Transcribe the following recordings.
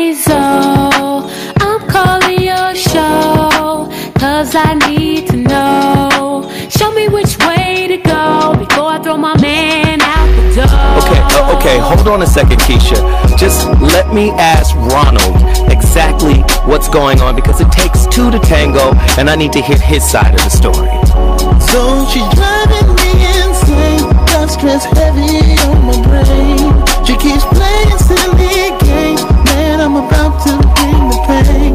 Hey Zo, I'm calling your show, 'cause I need to know. Show me which way to go before I throw my man out the door. Okay, hold on a second, Keisha. Just let me ask Ronald exactly what's going on, because it takes two to tango, and I need to hear his side of the story. So she's driving me insane, got stress heavy on my brain. She keeps playing silly games, man, I'm about to bring the pain.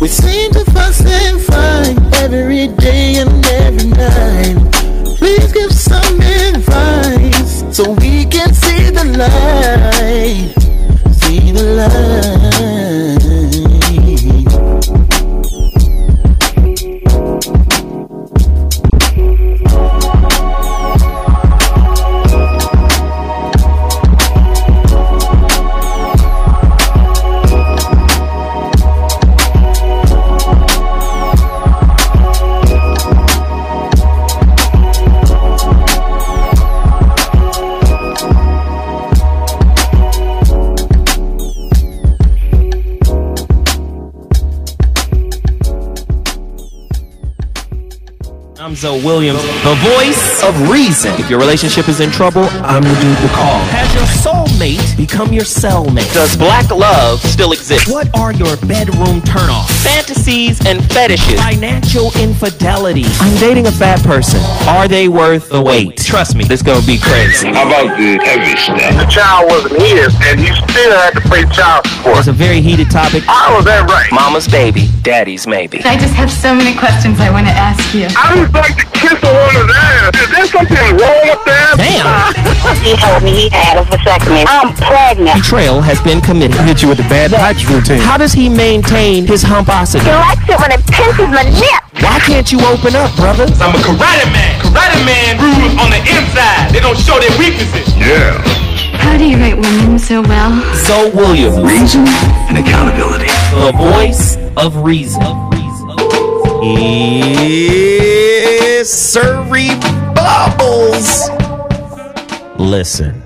We seem to fuss and fight every day and every night. Please give some advice so we can see the light. See the light. I'm ZoWilliams, the voice of reason. If your relationship is in trouble, I'm the dude to call. Has your soulmate become your cellmate? Does black love still exist? What are your bedroom turnoffs? Fantasies and fetishes. Financial infidelity. I'm dating a fat person. Are they worth the wait? Trust me, this gonna be crazy. How about the heavy stuff? The child wasn't his, and you still had to pay child support. It's a very heated topic. How was that right? Mama's baby, daddy's maybe. I just have so many questions I want to ask you. I just like to kiss a woman's ass. Is there something wrong with that? Damn! He told me he had a vasectomy. I'm pregnant. Betrayal has been committed. Hit you with the bad touch routine. How does he maintain his humposity? He likes it when it pinches my nip. Why can't you open up, brother? I'm a karate man. Karate man rules on the inside. They don't show their weaknesses. Yeah. How do you write women so well? ZoWilliams. Reason and accountability. The voice of reason. Yes, sirree bubbles. Listen.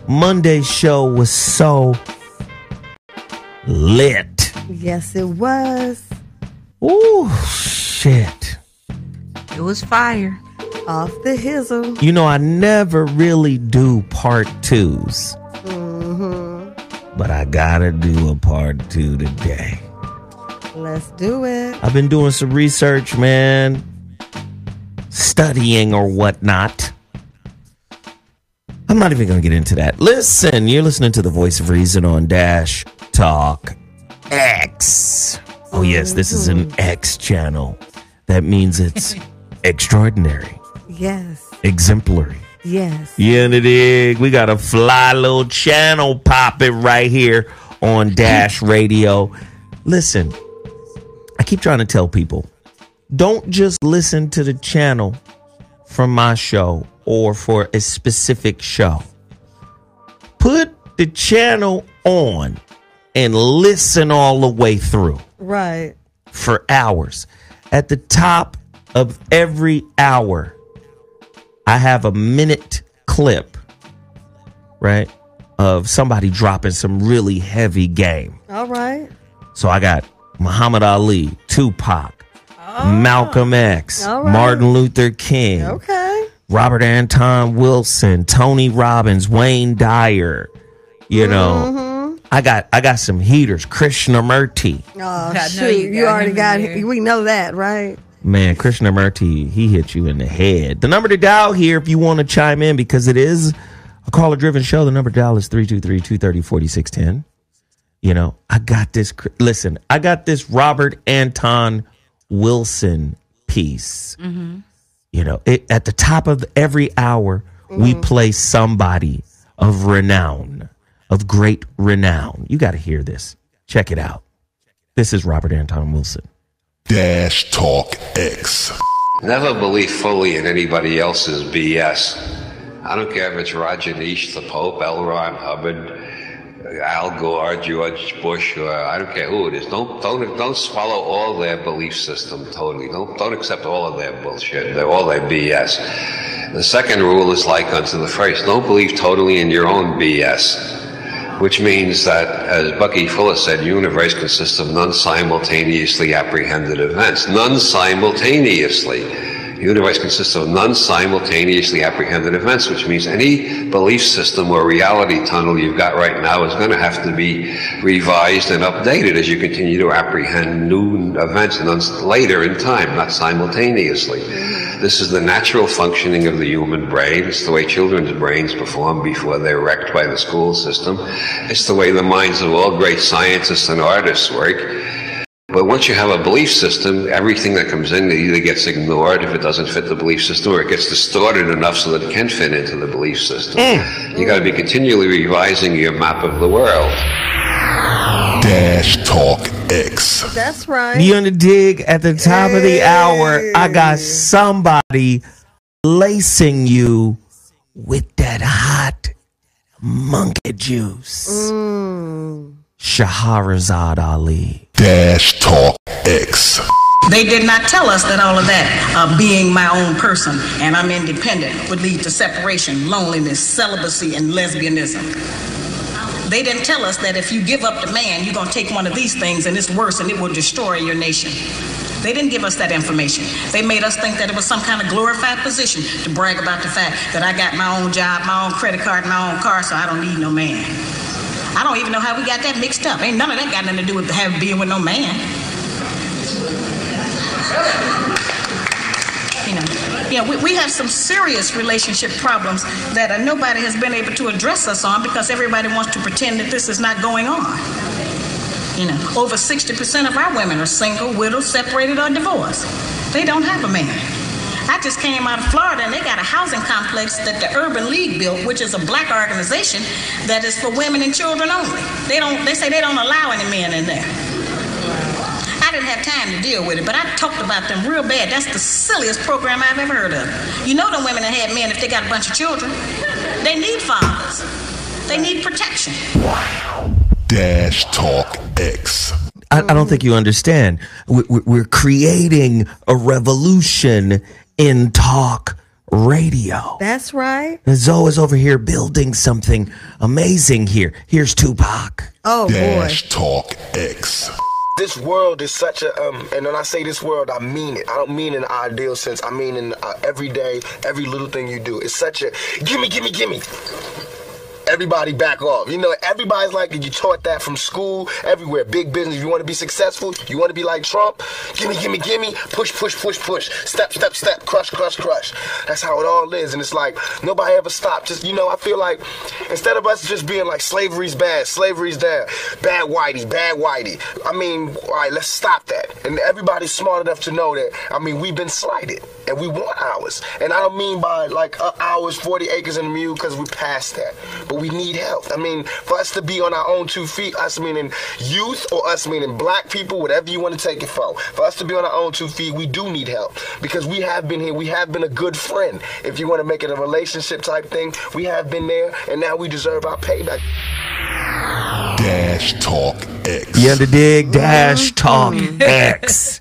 Monday's show was so lit. Yes, it was. Ooh, shit. It was fire. Off the hizzle. You know, I never really do part twos. But I gotta do a part two today. Let's do it. I've been doing some research, man. Studying or whatnot. I'm not even going to get into that. Listen, you're listening to the Voice of Reason on Dash Talk X. Oh, yes, this is an X channel. That means it's extraordinary. Yes. Exemplary. Yes. Yeah, and it is. We got a fly little channel popping right here on Dash Radio. Listen, I keep trying to tell people, don't just listen to the channel from my show or for a specific show. Put the channel on and listen all the way through. Right. For hours. At the top of every hour, I have a minute clip, right, of somebody dropping some really heavy game. All right. So I got Muhammad Ali, Tupac, Malcolm X, All right. Martin Luther King, Okay. Robert Anton Wilson, Tony Robbins, Wayne Dyer. You know, I got some heaters. Krishnamurti. Oh, shoot. You already got it. We know that, right? Man, Krishnamurti, he hit you in the head. The number to dial here if you want to chime in, because it is a caller-driven show. The number to dial is 323-230-4610. You know, I got this. Listen, I got this Robert Anton Wilson piece. You know, at the top of every hour, we play somebody of renown, of great renown. You got to hear this. Check it out. This is Robert Anton Wilson. Dash Talk X. Never believe fully in anybody else's BS. I don't care if it's Roger Nish, the Pope, L. Ron Hubbard, Al Gore, George Bush, or I don't care who it is. Don't swallow all their belief system totally. Don't accept all of their bullshit. They're all their BS. The second rule is like unto the first. Don't believe totally in your own BS. which means that, as Bucky Fuller said, universe consists of non-simultaneously apprehended events. Non-simultaneously. Universe consists of non-simultaneously apprehended events, which means any belief system or reality tunnel you've got right now is going to have to be revised and updated as you continue to apprehend new events later in time, not simultaneously. This is the natural functioning of the human brain. It's the way children's brains perform before they're wrecked by the school system. It's the way the minds of all great scientists and artists work. But once you have a belief system, everything that comes in either gets ignored if it doesn't fit the belief system, or it gets distorted enough so that it can fit into the belief system. You got to be continually revising your map of the world. Dash Talk X. That's right. You on the dig at the top of the hour. I got somebody lacing you with that hot monkey juice. Shahrazad Ali. Dash Talk X. They did not tell us that all of that, being my own person and I'm independent, would lead to separation, loneliness, celibacy, and lesbianism. They didn't tell us that if you give up the man, you're going to take one of these things and it's worse and it will destroy your nation. They didn't give us that information. They made us think that it was some kind of glorified position to brag about the fact that I got my own job, my own credit card, my own car, so I don't need no man. I don't even know how we got that mixed up. Ain't none of that got nothing to do with being with no man. You know, we have some serious relationship problems that nobody has been able to address us on because everybody wants to pretend that this is not going on. You know, over 60% of our women are single, widowed, separated, or divorced. They don't have a man. I just came out of Florida and they got a housing complex that the Urban League built, which is a black organization that is for women and children only. They say they don't allow any men in there. I didn't have time to deal with it, but I talked about them real bad. That's the silliest program I've ever heard of. You know them women that had men if they got a bunch of children. They need fathers. They need protection. Dash Talk X. I don't think you understand. We're creating a revolution in talk radio. That's right. Zoe is over here building something amazing here. Here's Tupac. Oh, Dash boy. Talk X. This world is such a, and when I say this world, I mean it. I don't mean in an ideal sense. I mean in every day, every little thing you do. It's such a, gimme. Everybody back off. You know, everybody's like, you taught that from school, everywhere. Big business. You want to be successful? You want to be like Trump? Gimme. Push. Step. Crush. That's how it all is. And it's like, nobody ever stopped. Just, you know, I feel like instead of us just being like, slavery's bad, slavery's down, bad whitey. I mean, all right, let's stop that. And everybody's smart enough to know that, I mean, we've been slighted. And we want ours. And I don't mean by like ours, 40 acres and a mule, because we're past that. But we need help. I mean, for us to be on our own 2 feet, us meaning youth or us meaning black people, whatever you want to take it for us to be on our own 2 feet, we do need help. Because we have been here. We have been a good friend. If you want to make it a relationship type thing, we have been there, and now we deserve our payback. Dash Talk X. You under dig? Dash Talk X.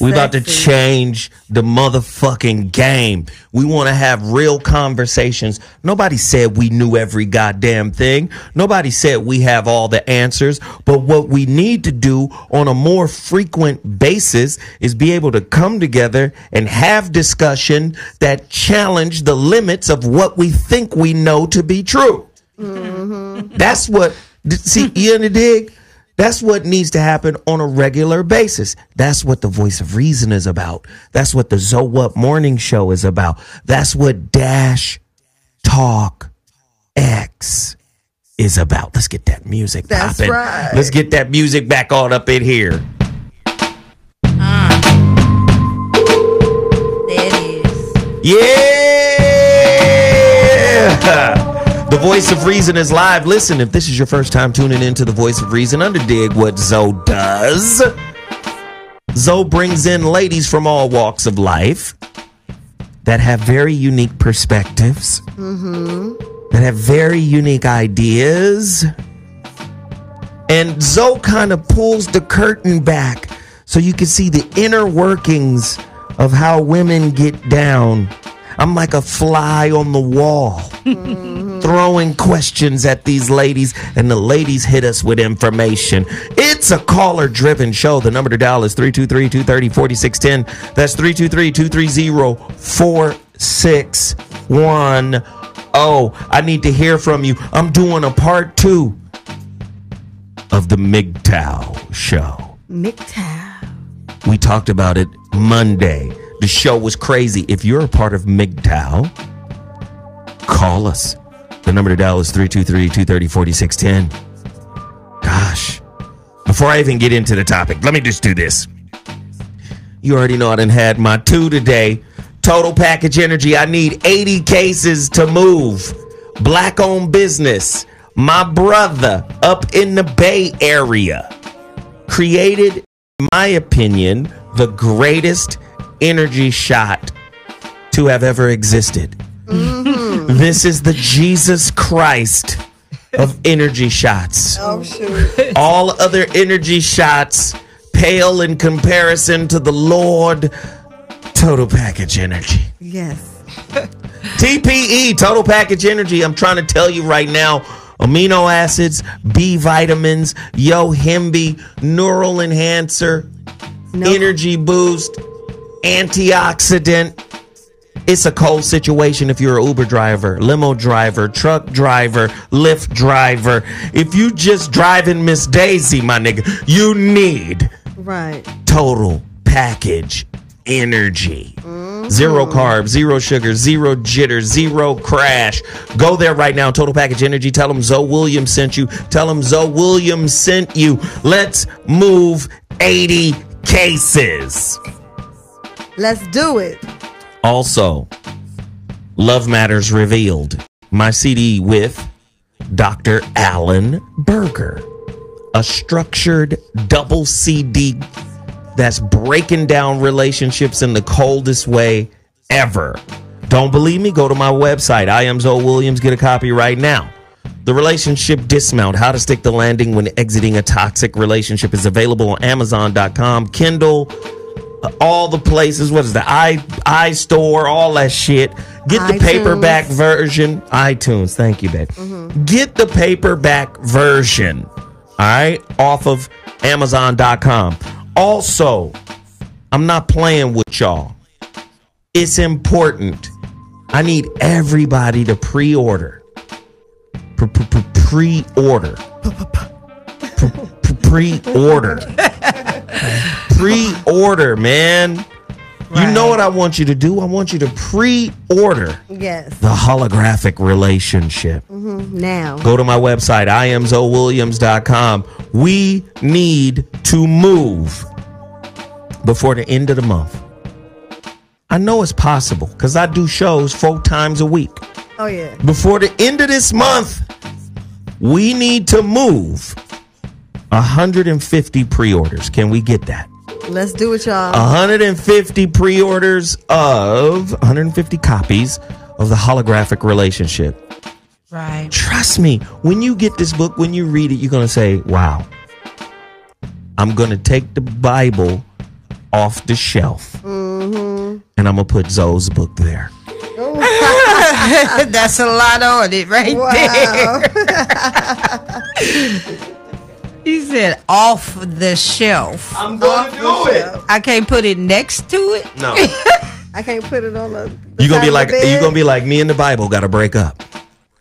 We about to change the motherfucking game. We want to have real conversations. Nobody said we knew every goddamn thing. Nobody said we have all the answers. But what we need to do on a more frequent basis is be able to come together and have discussion that challenge the limits of what we think we know to be true. That's what, see, you in the dig? That's what needs to happen on a regular basis. That's what the Voice of Reason is about. That's what the ZoWilliams Morning Show is about. That's what Dash Talk X is about. Let's get that music popping. Right. Let's get that music back on up in here. There it is. Yeah! The Voice of Reason is live. Listen, if this is your first time tuning into the Voice of Reason, underdig what Zoe does. Zoe brings in ladies from all walks of life that have very unique perspectives, that have very unique ideas. And Zoe kind of pulls the curtain back so you can see the inner workings of how women get down. I'm like a fly on the wall, throwing questions at these ladies, and the ladies hit us with information. It's a caller-driven show. The number to dial is 323-230-4610. That's 323-230-4610. I need to hear from you. I'm doing a part 2 of the MGTOW show. MGTOW. We talked about it Monday. The show was crazy. If you're a part of MGTOW, call us. The number to dial is 323-230-4610. Gosh. Before I even get into the topic, let me just do this. You already know I done had my 2 today. Total package energy. I need 80 cases to move. Black-owned business. My brother up in the Bay Area created, in my opinion, the greatest energy shot to have ever existed. This is the Jesus Christ of energy shots. Oh, shoot. All other energy shots pale in comparison to the Lord. Total package energy. Yes. TPE, total package energy. I'm trying to tell you right now, amino acids, B vitamins, Yohimbe, neural enhancer, energy boost, antioxidant. It's a cold situation if you're an Uber driver, limo driver, truck driver, Lyft driver. If you just driving Miss Daisy, my nigga, you need total package energy. Zero carbs, zero sugar, zero jitters, zero crash. Go there right now. Total package energy. Tell them ZoWilliams sent you. Tell them ZoWilliams sent you. Let's move 80 cases. Let's do it. Also, Love Matters Revealed, my CD with Dr. Alan Berger, a structured double CD that's breaking down relationships in the coldest way ever. Don't believe me? Go to my website. I am ZoWilliams. Get a copy right now. The Relationship Dismount, How to Stick the Landing When Exiting a Toxic Relationship, is available on Amazon.com, Kindle, all the places. What is the iStore, all that shit. Get the paperback version. iTunes. Thank you, baby. Get the paperback version, all right, off of Amazon.com. Also, I'm not playing with y'all. It's important. I need everybody to pre-order. Pre-order. Pre-order. Pre-order, man. You know what I want you to do? I want you to pre-order the holographic relationship. Now. Go to my website, IamZoWilliams.com. We need to move before the end of the month. I know it's possible because I do shows 4 times a week. Oh, yeah. Before the end of this month, we need to move 150 pre-orders. Can we get that? Let's do it, y'all. 150 pre-orders of 150 copies of the holographic relationship. Right. Trust me, when you get this book, when you read it, you're going to say, wow, I'm going to take the Bible off the shelf and I'm going to put Zoe's book there. That's a lot on it right there. He said off the shelf. I'm going to do it. I can't put it next to it. No. I can't put it on the You're going to be like me and the Bible got to break up.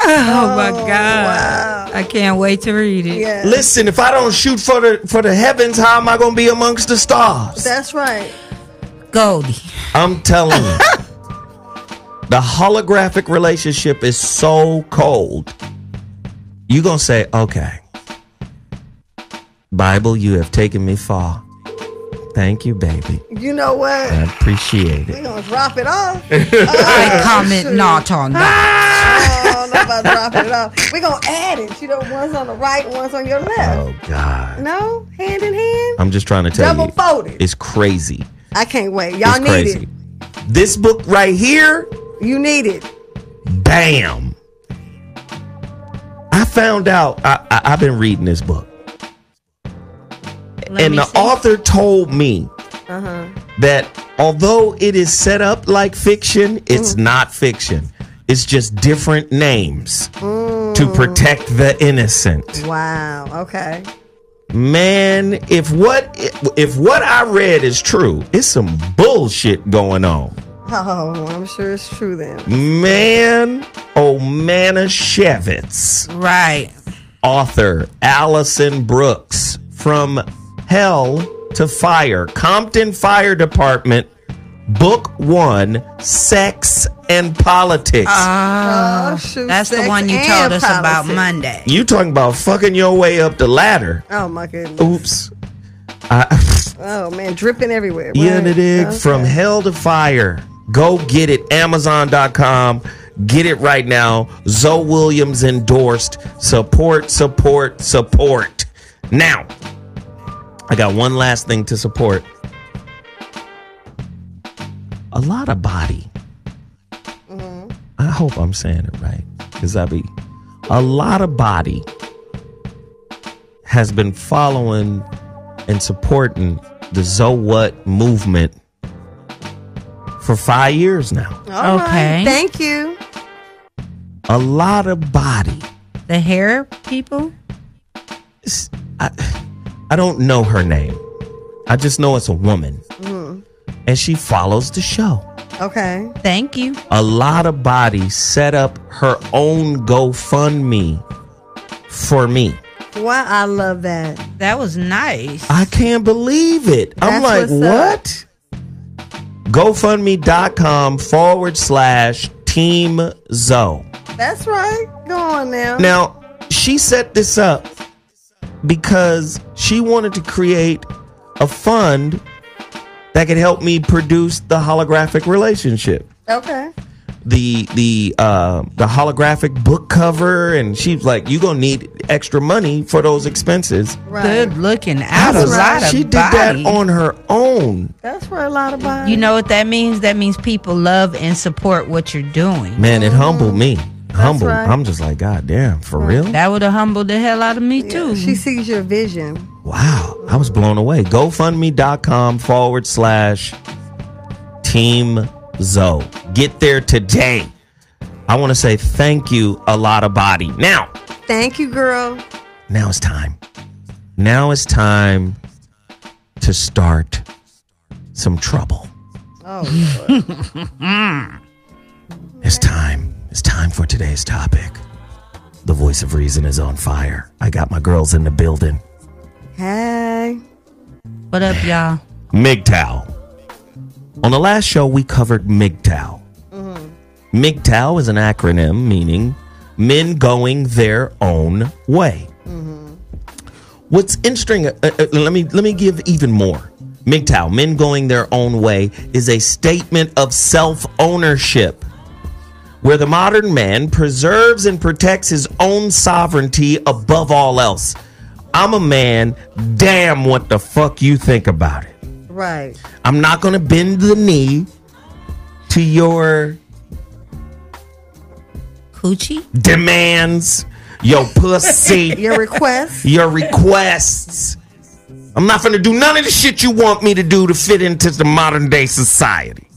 Oh my God. Wow. I can't wait to read it. Yeah. Listen, if I don't shoot for the heavens, how am I going to be amongst the stars? That's right. Goldie. I'm telling you. The holographic relationship is so cold. You're going to say, okay, Bible, you have taken me far. Thank you, baby. You know what? I appreciate it. We're going to drop it off. I comment not on that. Oh, not about dropping it off. We're going to add it. You know, one's on the right, one's on your left. Oh, God. No? Hand in hand? I'm just trying to tell you. Double folded. It's crazy. I can't wait. Y'all need crazy. it. This book right here. You need it. Bam. I found out. I've been reading this book. And the author told me that although it is set up like fiction, it's not fiction. It's just different names to protect the innocent. Wow. Okay. Man, if what I read is true, it's some bullshit going on. Oh, I'm sure it's true then. Man, Manischewitz. Right. Author Allison Brooks, From Hell to Fire. Compton Fire Department, Book 1, Sex and Politics. Shoot, that's the one you told us about Monday. You talking about fucking your way up the ladder. Oh, my goodness. Oops. Oh, man, dripping everywhere. Yeah, the dig. From Hell to Fire. Go get it. Amazon.com. Get it right now. ZoWilliams endorsed. Support. Now, I got one last thing to support. A lot of body. I hope I'm saying it right. Because a lot of body has been following and supporting the ZoWhat movement for 5 years now. All right. Thank you. A lot of body. The hair people? I don't know her name. I just know it's a woman. And she follows the show. Okay. Thank you. A lot of body set up her own GoFundMe for me. Wow, I love that. That was nice. I can't believe it. I'm like, what? GoFundMe.com/Team Zo. That's right. Go on now. Now, she set this up because she wanted to create a fund that could help me produce the holographic relationship. Okay. The holographic book cover, and she's like, "You gonna need extra money for those expenses." Right. Good looking out. A lot of she did body. that on her own. That's for a lot of body. You know what that means? That means people love and support what you're doing. Man, it humbled me. Humbled. right. I'm just like, God damn, for real? That would have humbled the hell out of me too. She sees your vision. Wow, I was blown away. GoFundMe.com/Team Zo. Get there today. I want to say thank you, a lot of body. Now. Thank you, girl. Now it's time. Now it's time to start some trouble. Oh, It's time. It's time for today's topic. The voice of reason is on fire. I got my girls in the building. Hey. What up, y'all? MGTOW. On the last show, we covered MGTOW. MGTOW is an acronym meaning men going their own way. What's interesting, let me give even more. MGTOW, men going their own way, is a statement of self-ownership, where the modern man preserves and protects his own sovereignty above all else. I'm a man, damn what the fuck you think about it. Right. I'm not going to bend the knee to your coochie demands, your pussy, your requests. I'm not going to do none of the shit you want me to do to fit into the modern day society.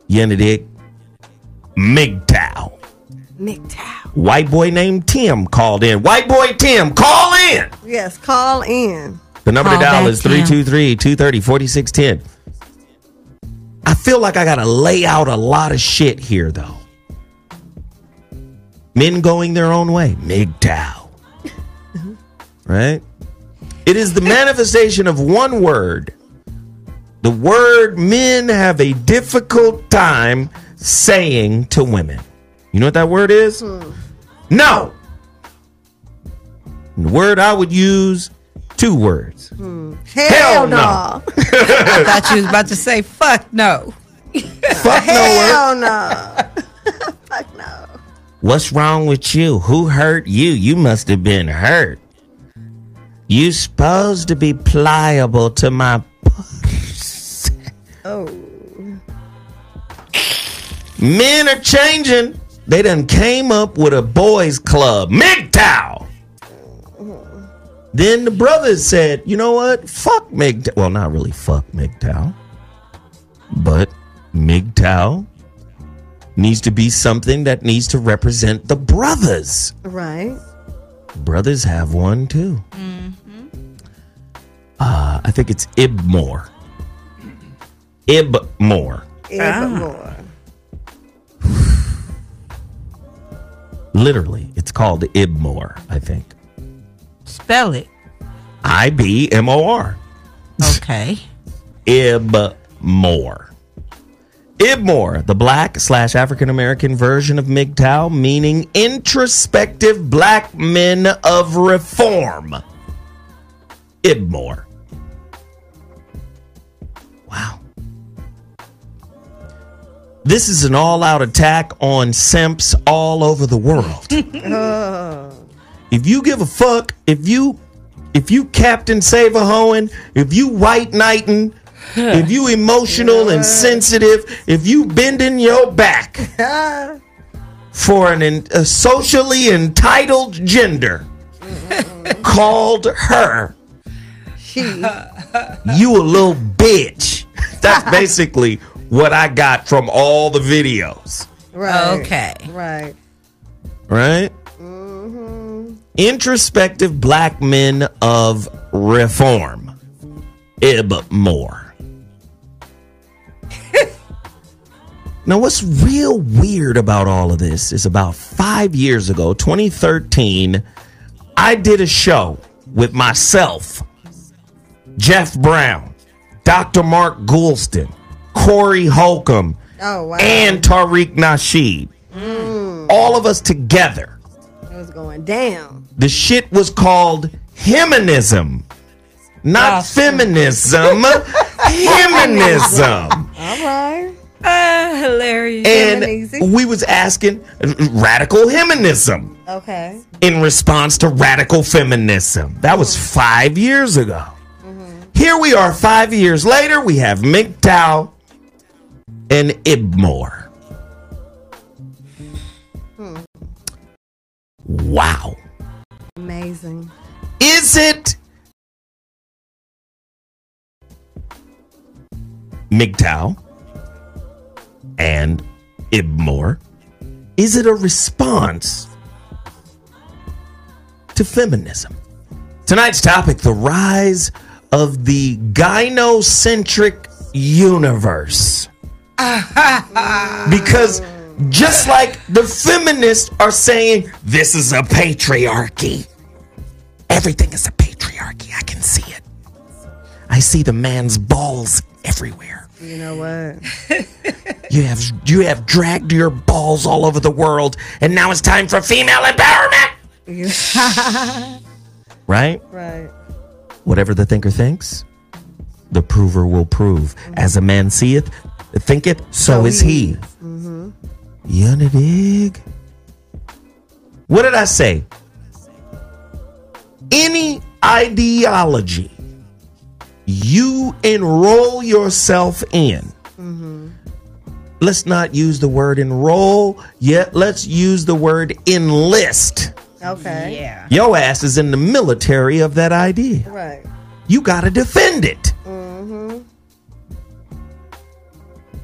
You in the dig? MGTOW. White boy named Tim called in. White boy Tim, call in. Yes, call in. The number to dial is 323-230-4610. I feel like I got to lay out a lot of shit here, though. Men going their own way. MGTOW. Right? It is the manifestation of one word. The word men have a difficult time saying to women. You know what that word is? No. And the word I would use, 2 words. Hell no. I thought you was about to say fuck no. Fuck Hell no. no. Fuck no. What's wrong with you? Who hurt you? You must have been hurt. You supposed to be pliable to my pussy. Oh. Men are changing. They done came up with a boys club. MGTOW. Then the brothers said, you know what? Fuck MGTOW. Well, not really fuck MGTOW. But MGTOW needs to be something that needs to represent the brothers. Right. Brothers have one too. I think it's IBMOR. IBMOR. IBMOR. Literally, it's called IBMOR, I think. Spell it. IBMOR. Okay. IBMOR. IBMOR, the black/African American version of MGTOW, meaning introspective black men of reform. IBMOR. Wow. This is an all-out attack on simps all over the world. If you give a fuck, if you Captain Save-A-Hoeing, if you white knighting, if you emotional and sensitive, if you bending your back for a socially entitled gender called her, you a little bitch. That's basically what I got from all the videos. Right. Okay. Right. Right? Introspective black men of reform. IBMOR. Now, what's real weird about all of this is about 5 years ago, 2013, I did a show with myself, Jeff Brown, Dr. Mark Goulston, Corey Holcomb, and Tariq Nasheed. All of us together. It was going down. The shit was called Feminism. Not feminism. Feminism. All right. Hilarious. And we was asking radical feminism. Okay. In response to radical feminism. That was 5 years ago. Here we are 5 years later. We have MGTOW and IBMOR. Wow. Amazing. Is it MGTOW and IBMOR? Is it a response to feminism? Tonight's topic, the rise of the gynocentric universe. Because just like the feminists are saying, this is a patriarchy. Everything is a patriarchy. I can see it. I see the man's balls everywhere. You know what? You have dragged your balls all over the world, and now it's time for female empowerment. Right? Right. Whatever the thinker thinks, the prover will prove. As a man seeth, thinketh, so is he. You dig? What did I say? Any ideology you enroll yourself in. Let's not use the word enroll yet. Let's use the word enlist. Okay. Yeah. Your ass is in the military of that idea. Right. You got to defend it.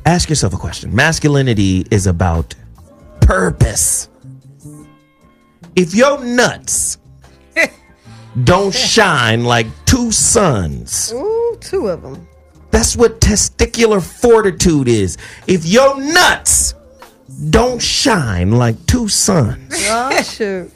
Ask yourself a question. Masculinity is about purpose. If your nuts don't shine like two suns. Ooh, two of them. That's what testicular fortitude is. If your nuts don't shine like two suns. Oh, shoot.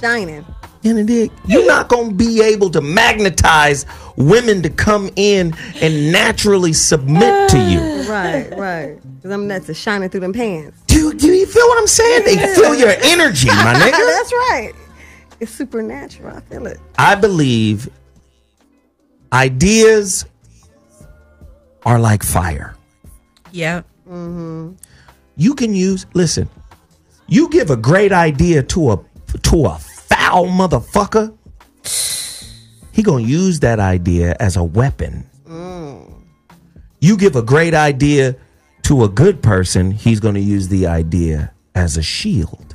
Shining. You're not going to be able to magnetize women to come in and naturally submit to you. Right. Because them nuts are shining through them pants. Do you feel what I'm saying? They feel your energy, my nigga. That's right. It's supernatural. I feel it. I believe ideas are like fire. Yep. You can listen, you give a great idea to a foul motherfucker, he gonna use that idea as a weapon. You give a great idea to a good person, he's gonna use the idea as a shield.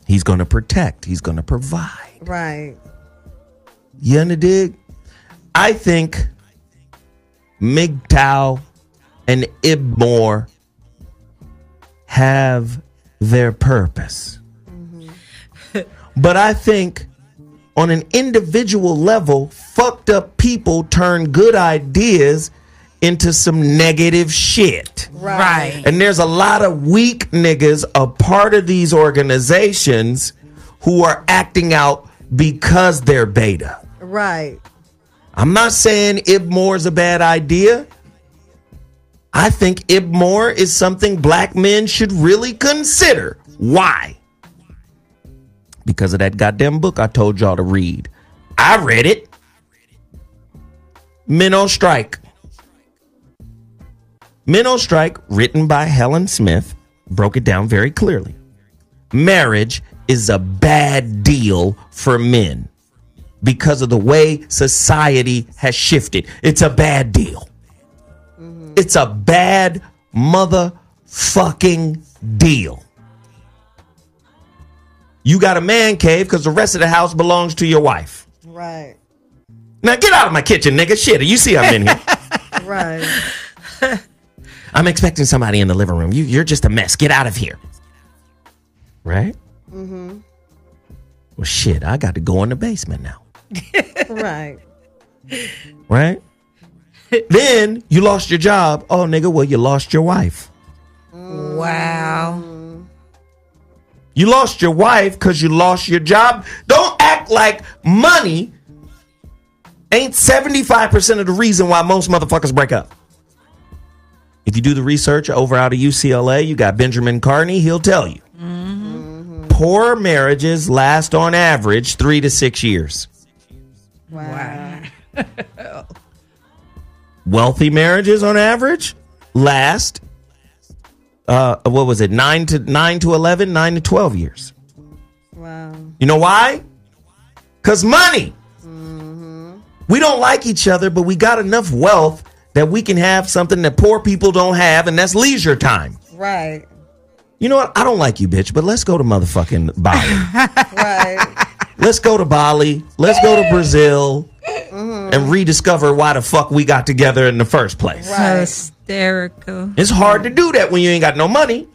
He's gonna protect, he's gonna provide. Right. You under dig? I think MGTOW and IBMOR have their purpose. But I think on an individual level, fucked up people turn good ideas into some negative shit. Right. And there's a lot of weak niggas a part of these organizations who are acting out because they're beta. Right. I'm not saying IBMOR is a bad idea. I think IBMOR is something black men should really consider. Why? Because of that goddamn book I told y'all to read. I read it. Men on Strike. Men on Strike, written by Helen Smith, broke it down very clearly. Marriage is a bad deal for men because of the way society has shifted. It's a bad deal. It's a bad motherfucking deal. You got a man cave because the rest of the house belongs to your wife. Right. Now get out of my kitchen, nigga. Shit, you see I'm in here. Right. I'm expecting somebody in the living room. You're just a mess. Get out of here. Right? Mm-hmm. Well, shit, I got to go in the basement now. Right. Right? Then you lost your job. Oh, nigga, well, you lost your wife. Wow. You lost your wife because you lost your job. Don't act like money ain't 75% of the reason why most motherfuckers break up. If you do the research over out of UCLA, you got Benjamin Carney, he'll tell you. Poor marriages last on average 3 to 6 years. Wow. Wealthy marriages on average last, 9 to 11, 9 to 12 years. Wow. You know why? Because money. We don't like each other, but we got enough wealth that we can have something that poor people don't have, and that's leisure time. Right. You know what? I don't like you, bitch, but let's go to motherfucking Bali. Right. Let's go to Bali. Let's go to Brazil and rediscover why the fuck we got together in the first place. Right. Hysterical. It's hard to do that when you ain't got no money.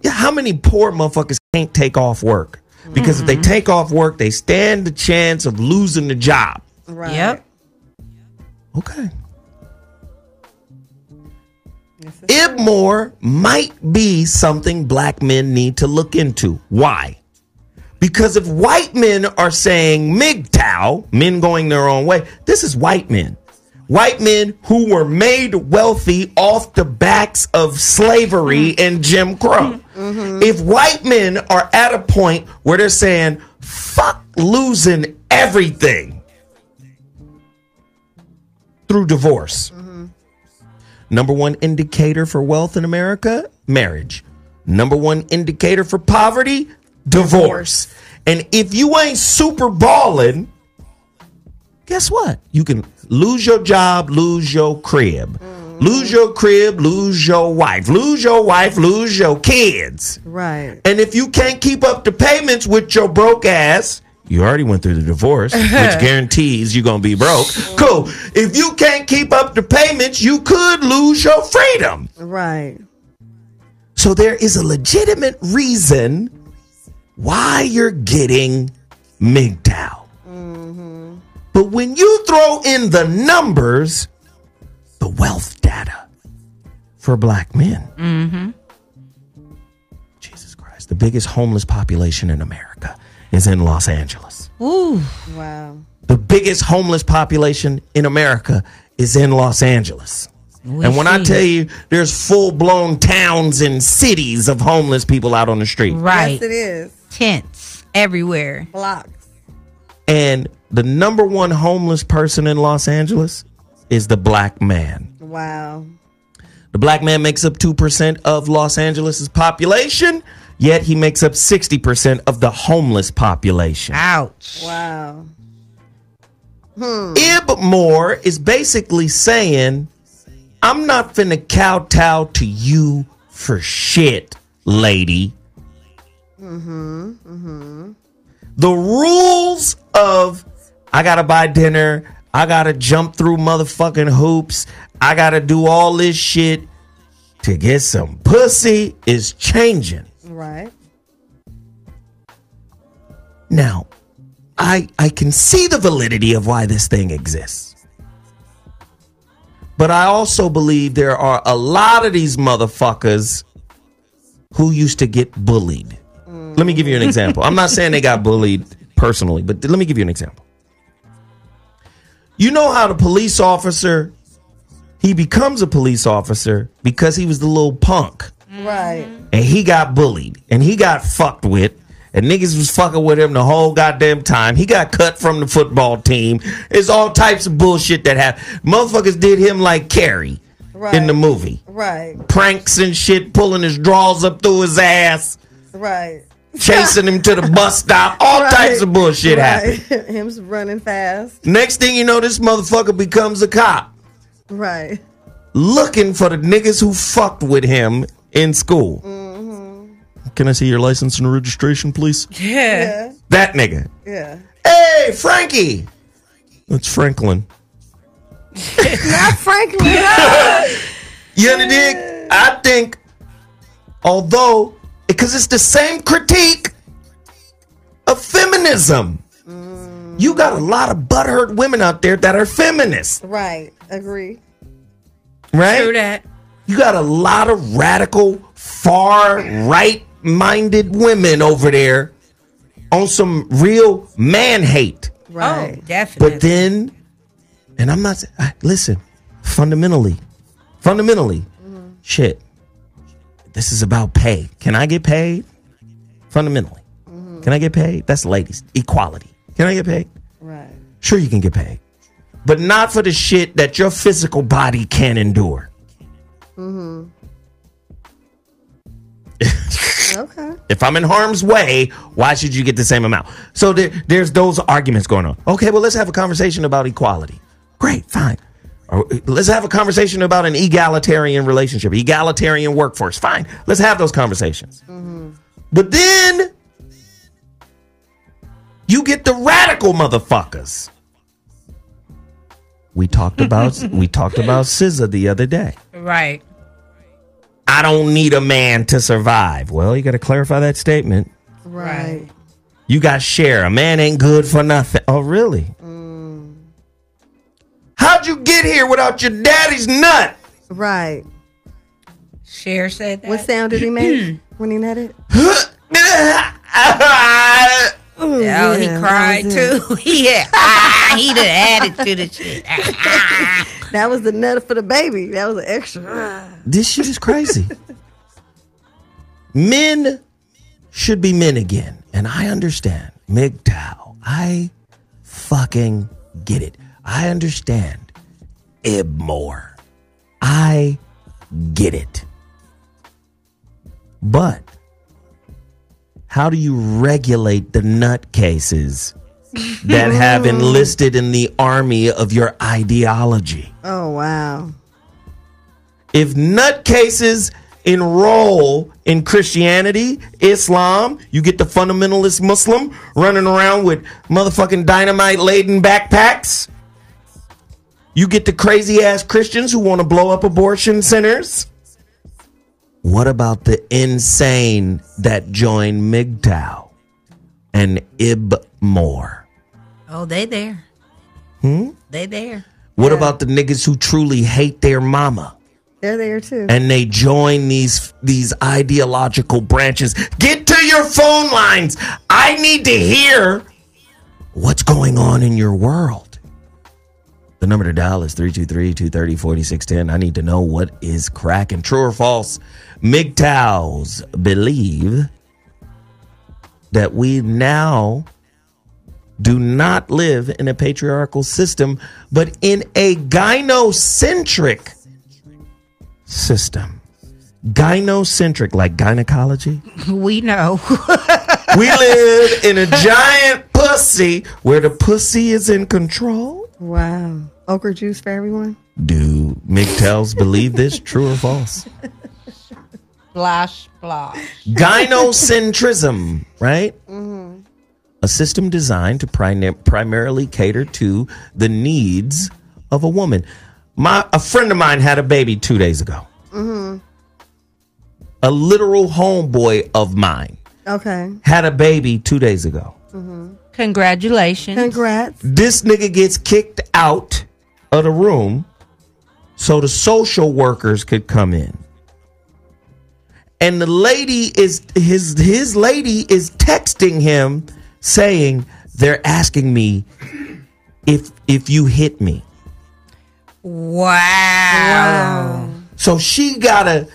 Yeah, how many poor motherfuckers can't take off work? Because if they take off work, they stand the chance of losing the job. Right. Yep. Okay. IBMOR might be something black men need to look into. Why? Because if white men are saying MGTOW, men going their own way, this is white men. White men who were made wealthy off the backs of slavery and Jim Crow. If white men are at a point where they're saying, fuck losing everything through divorce. Number one indicator for wealth in America, marriage. Number one indicator for poverty, divorce. And if you ain't super balling, guess what? You can lose your job, lose your crib. Lose your crib, lose your wife. Lose your wife, lose your kids. Right. And if you can't keep up the payments with your broke ass, you already went through the divorce, which guarantees you're going to be broke. Cool. If you can't keep up the payments, you could lose your freedom. Right. So there is a legitimate reason why you're getting MGTOW. But when you throw in the numbers, the wealth data for black men, Jesus Christ, the biggest homeless population in America is in Los Angeles. Ooh. Wow. The biggest homeless population in America is in Los Angeles. And when I tell you there's full-blown towns and cities of homeless people out on the street. Right. Yes, it is. Tents everywhere. Blocks. And the number one homeless person in Los Angeles is the black man. Wow. The black man makes up 2% of Los Angeles' population, yet he makes up 60% of the homeless population. Ouch. Wow. IBMOR is basically saying, I'm not finna kowtow to you for shit, lady. The rules of I gotta buy dinner. I gotta jump through motherfucking hoops. I gotta do all this shit to get some pussy is changing. Right. Now, I can see the validity of why this thing exists. But I also believe there are a lot of these motherfuckers who used to get bullied. Let me give you an example. I'm not saying they got bullied personally, but let me give you an example. You know how the police officer, he becomes a police officer because he was the little punk. Right. And he got bullied and he got fucked with. And niggas was fucking with him the whole goddamn time. He got cut from the football team. There's all types of bullshit that happened. Motherfuckers did him like Carrie in the movie. Right. Pranks and shit, pulling his drawers up through his ass. Right. Chasing him to the bus stop. All types of bullshit happened. Him's running fast. Next thing you know, this motherfucker becomes a cop. Right. Looking for the niggas who fucked with him in school. Can I see your license and registration, please? Yeah. That nigga. Yeah. Hey, Frankie. That's Franklin. Not Franklin. You dig? I think, although, because it's the same critique of feminism. You got a lot of butthurt women out there that are feminists. Right. Agree. Right? True that. You got a lot of radical, far right-minded women over there on some real man hate. Right. Oh, definitely. But then, and I'm not, listen, fundamentally, shit, this is about pay. Can I get paid? Fundamentally. Can I get paid? That's ladies. Equality. Can I get paid? Right. Sure, you can get paid. But not for the shit that your physical body can't endure. Okay. If I'm in harm's way, why should you get the same amount? So there's those arguments going on. Okay, well, let's have a conversation about equality. Great, fine. Or let's have a conversation about an egalitarian relationship, egalitarian workforce. Fine, let's have those conversations. But then you get the radical motherfuckers. We talked about SZA the other day. Right. I don't need a man to survive. Well, you got to clarify that statement. Right. You got Cher. A man ain't good for nothing. Oh, really? How'd you get here without your daddy's nut? Right. Cher said that. What sound did he make when he nutted? Oh, he cried too. He done added to the shit. That was the nut for the baby. That was an extra. This shit is crazy. Men should be men again. And I understand. MGTOW. I fucking get it. I understand. IBMOR. I get it. But how do you regulate the nutcases that have enlisted in the army of your ideology? Oh, wow. If nutcases enroll in Christianity, Islam, you get the fundamentalist Muslim running around with motherfucking dynamite-laden backpacks. You get the crazy-ass Christians who want to blow up abortion centers. What about the insane that joined MGTOW and IBMOR? Oh, they there. They there. What about the niggas who truly hate their mama? They're there too. And they join these ideological branches. Get to your phone lines. I need to hear what's going on in your world. The number to dial is 323-230-4610. I need to know what is cracking. True or false? MGTOWs believe that we now do not live in a patriarchal system, but in a gynocentric system. Gynocentric, like gynecology? We know. We live in a giant pussy where the pussy is in control. Wow. Okra juice for everyone? Do MGTOWs believe this? True or false? Splash, splash. Gynocentrism, right? a system designed to primarily cater to the needs of a woman. A friend of mine had a baby 2 days ago. Mm-hmm. A literal homeboy of mine. Okay. Had a baby 2 days ago. Mm-hmm. Congratulations. Congrats. This nigga gets kicked out of the room so the social workers could come in. And the lady is his lady is texting him saying, they're asking me if you hit me. Wow. So she gotta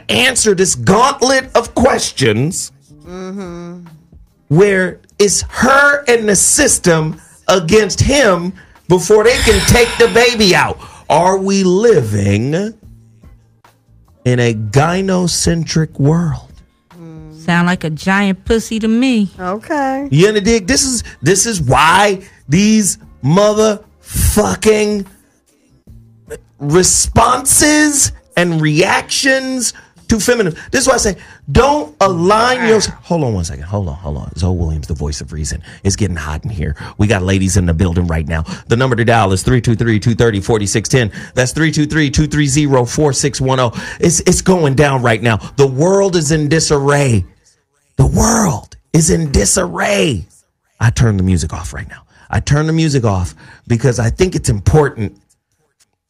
answer this gauntlet of questions where it's her and the system against him before they can take the baby out. Are we living in a gynocentric world? Sound like a giant pussy to me. Okay. You in the dig? This is why these motherfucking responses and reactions to feminism. This is why I say, don't align your... Hold on one second. Hold on. ZoWilliams, the voice of reason. It's getting hot in here. We got ladies in the building right now. The number to dial is 323-230-4610. That's 323-230-4610. It's going down right now. The world is in disarray. The world is in disarray. I turn the music off right now. I turn the music off because I think it's important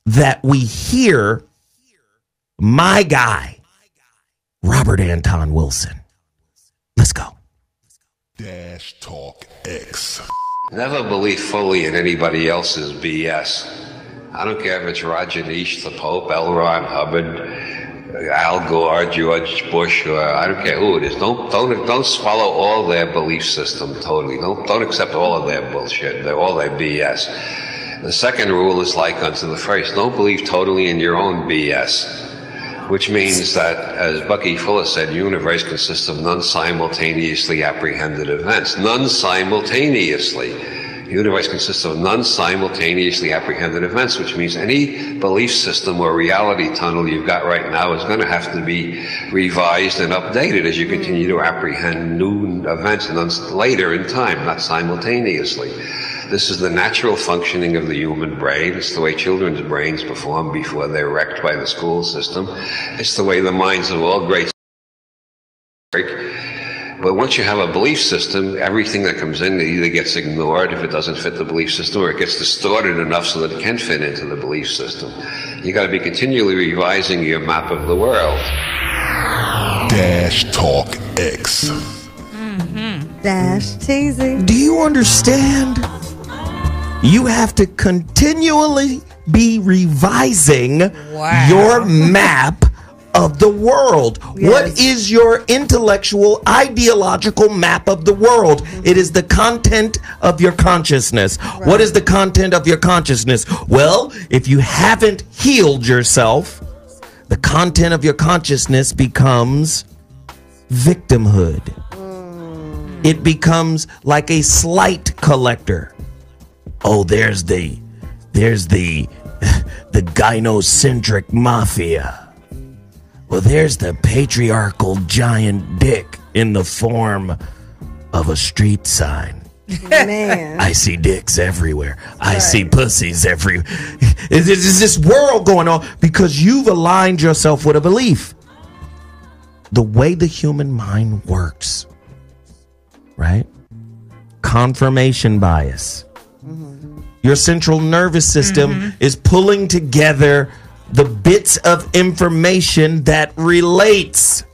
that we hear my guy, Robert Anton Wilson. Let's go. Dash Talk X. Never believe fully in anybody else's BS. I don't care if it's Rajneesh, the Pope, L. Ron Hubbard, Al Gore, George Bush, or I don't care who it is. Don't swallow all their belief system totally. Don't accept all of their bullshit, all their BS. The second rule is like unto the first. Don't believe totally in your own BS. Which means that, as Bucky Fuller said, the universe consists of non-simultaneously apprehended events. Non-simultaneously. The universe consists of non-simultaneously apprehended events, which means any belief system or reality tunnel you've got right now is going to have to be revised and updated as you continue to apprehend new events later in time, not simultaneously. This is the natural functioning of the human brain. It's the way children's brains perform before they're wrecked by the school system. It's the way the minds of all great work. But once you have a belief system, everything that comes in either gets ignored if it doesn't fit the belief system, or it gets distorted enough so that it can fit into the belief system. You got to be continually revising your map of the world. Dash Talk X. Dash teasing. Do you understand? You have to continually be revising your map of the world. Yes. What is your intellectual, ideological map of the world? It is the content of your consciousness. Right. What is the content of your consciousness? Well, if you haven't healed yourself, the content of your consciousness becomes victimhood. It becomes like a slight collector. Oh, there's the gynocentric mafia. Well, there's the patriarchal giant dick in the form of a street sign. Man. I see dicks everywhere. I see pussies everywhere. There's this world going on because you've aligned yourself with a belief. The way the human mind works, right? Confirmation bias. Your central nervous system is pulling together the bits of information that relates.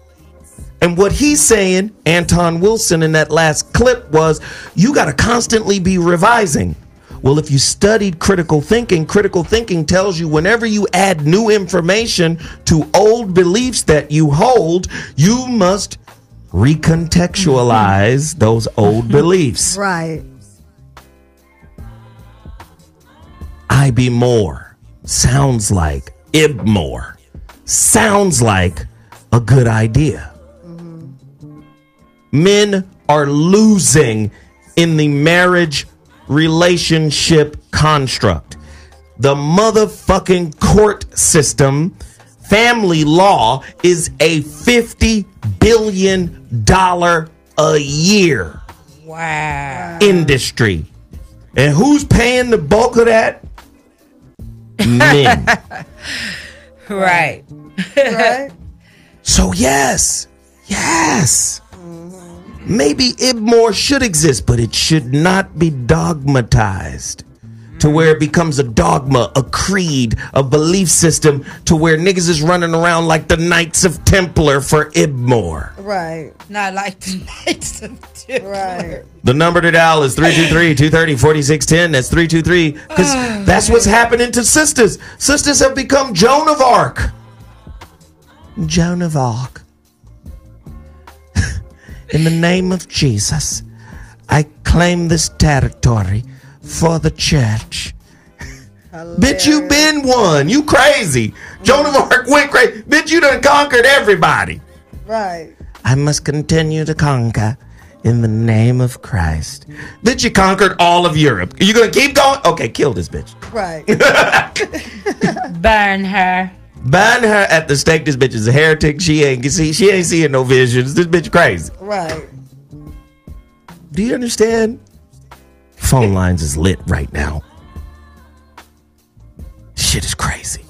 And what he's saying, Anton Wilson, in that last clip was, you got to constantly be revising. Well, if you studied critical thinking tells you whenever you add new information to old beliefs that you hold, you must recontextualize those old beliefs. Right. IBMOR sounds like IBMOR sounds like a good idea. Men are losing in the marriage relationship construct. The motherfucking court system, family law, is a $50 billion a year industry. And who's paying the bulk of that? Men. Right. Right. So yes. Maybe IBMOR should exist, but it should not be dogmatized to where it becomes a dogma, a creed, a belief system to where niggas is running around like the Knights of Templar for IBMOR. Right. Not like the Knights of Templar. Right. The number to dial is 323-230-4610. That's 323, because that's what's happening to sisters. Sisters have become Joan of Arc. Joan of Arc. In the name of Jesus, I claim this territory for the church. Bitch, you been one. You crazy. Joan of Arc went crazy. Bitch, you done conquered everybody. Right. I must continue to conquer in the name of Christ. Bitch, you conquered all of Europe. Are you going to keep going? Okay, kill this bitch. Right. Burn her. Burn her at the stake. This bitch is a heretic. She ain't seeing no visions. This bitch crazy. Right. Do you understand? Phone lines is lit right now. Shit is crazy.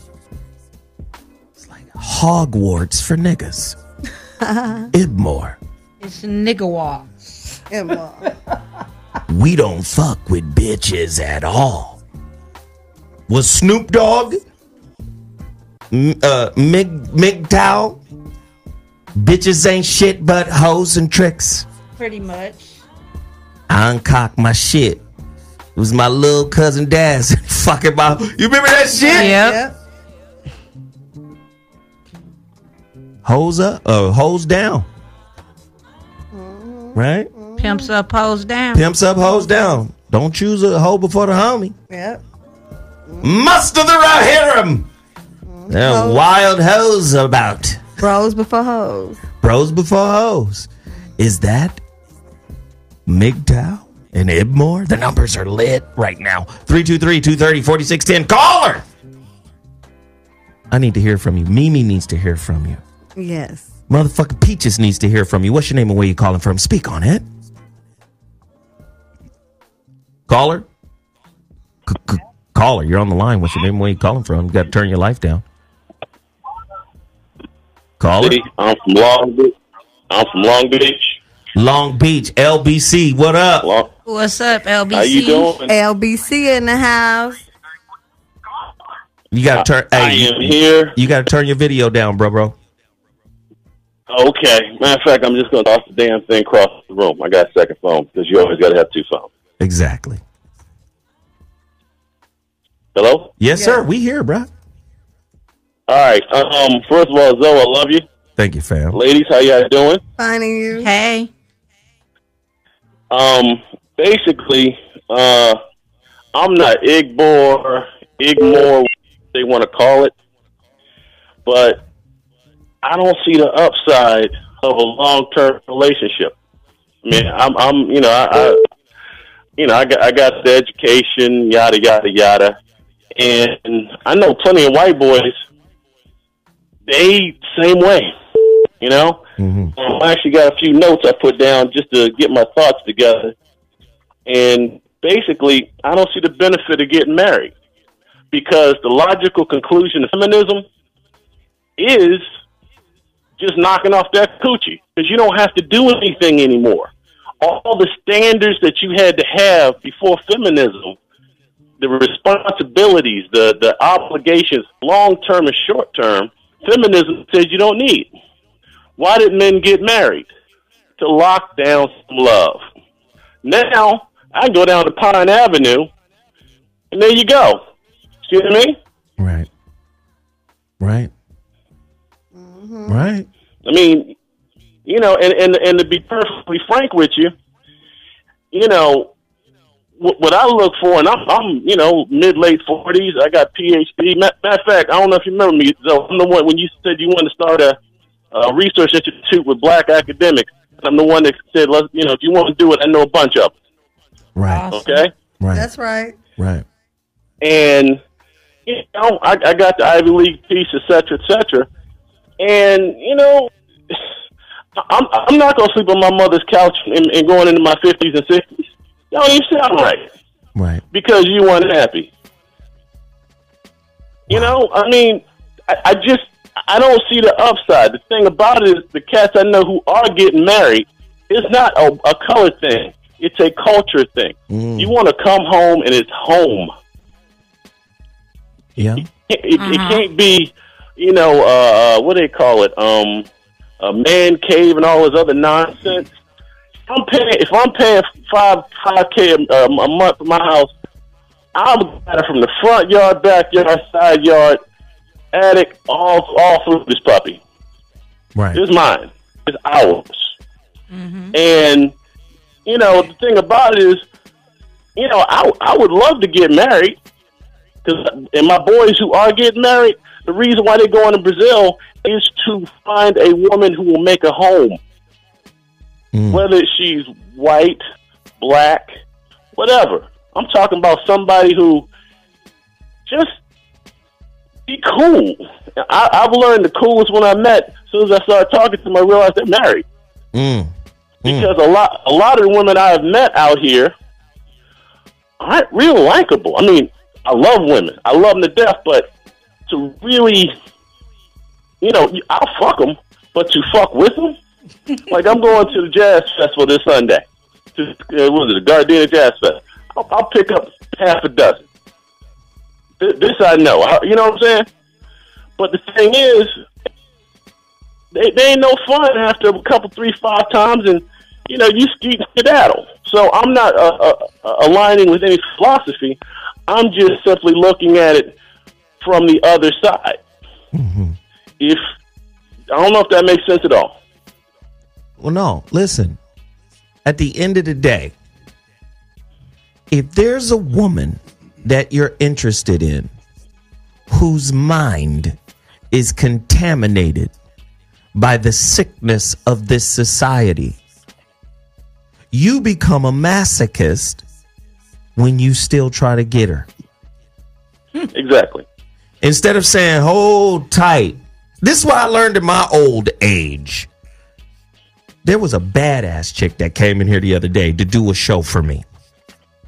It's like Hogwarts for niggas. IBMOR. It's nigga walk. We don't fuck with bitches at all. Was Snoop Dogg? MGTOW? Bitches ain't shit but hoes and tricks. Pretty much. I uncocked my shit. It was my little cousin Daz fucking my. You remember that shit? Yep. Hoes up, hoes down. Right? Pimps up, hoes down. Pimps up, hoes down. Don't choose a hoe before the homie. Yep. Muster the Rahiram. There are wild hoes about. Bros before hoes. Bros before hoes. Is that MGTOW and IBMOR? The numbers are lit right now. 323-230-4610. Caller! I need to hear from you. Mimi needs to hear from you. Yes. Motherfucking Peaches needs to hear from you. What's your name and where you calling from? Speak on it. Caller? Caller, you're on the line. What's your name and where you calling from? You got to turn your life down. Caller? I'm from Long Beach. Long Beach, LBC. What up? What's up, LBC? How you doing? LBC in the house. You got to turn. I am here. You got to turn your video down, bro. Okay. Matter of fact, I'm just going to toss the damn thing across the room. I got a second phone because you always got to have two phones. Exactly. Hello? Yes, sir. We here, bro. All right. First of all, Zoe, I love you. Thank you, fam. Ladies, how y'all doing? Finding you. Hey. Basically, I'm not IBMOR, what they want to call it, but I don't see the upside of a long-term relationship. I mean, I got the education, yada yada yada, and I know plenty of white boys. They same way, you know. I actually got a few notes I put down just to get my thoughts together, and basically, I don't see the benefit of getting married because the logical conclusion of feminism is just knocking off that coochie because you don't have to do anything anymore. All the standards that you had to have before feminism, the responsibilities, the obligations, long-term and short-term, feminism says you don't need. Why did men get married? To lock down some love. Now, I can go down to Pine Avenue, and there you go. See what I mean? Right. Right. I mean, you know, and to be perfectly frank with you, you know, what I look for, and I'm you know, mid-late 40s, I got PhD. Matter of fact, I don't know if you remember me, though. I'm the one, when you said you wanted to start a research institute with black academics, I'm the one that said, you know, if you want to do it, I know a bunch of them. Right. Okay? Right. That's right. Right. And, you know, I got the Ivy League piece, et cetera, et cetera. And, you know, I'm not gonna sleep on my mother's couch and going into my 50s and 60s. That don't even sound right. Right. Because you weren't happy. You know, I mean, I don't see the upside. The thing about it is the cats I know who are getting married, it's not a color thing. It's a culture thing. You want to come home and it's home. Yeah. It can't be, you know, what do they call it? A man cave and all this other nonsense. If I'm paying $5K a month for my house, I'm got it from the front yard, backyard, side yard, attic, all through this puppy. Right. It's mine. It's ours. And, you know, the thing about it is, you know, I would love to get married. And my boys who are getting married, the reason why they're going to Brazil is to find a woman who will make a home. Whether she's white, black, whatever. I'm talking about somebody who just be cool. I've learned the coolest when I met. As soon as I started talking to them, I realized they're married. Because a lot of the women I have met out here aren't real likable. I mean, I love women. I love them to death, but to really, you know, I'll fuck them, but to fuck with them? Like, I'm going to the jazz festival this Sunday. What was it, the Gardena Jazz Fest? I'll pick up half a dozen. This I know. You know what I'm saying? But the thing is, they ain't no fun after a couple, 3, 5 times, and, you know, you skedaddle. So I'm not aligning with any philosophy. I'm just simply looking at it from the other side. I don't know if that makes sense at all. Well, no, listen. At the end of the day, if there's a woman that you're interested in whose mind is contaminated by the sickness of this society, you become a masochist when you still try to get her. Exactly. Instead of saying, hold tight. This is what I learned in my old age. There was a badass chick that came in here the other day to do a show for me.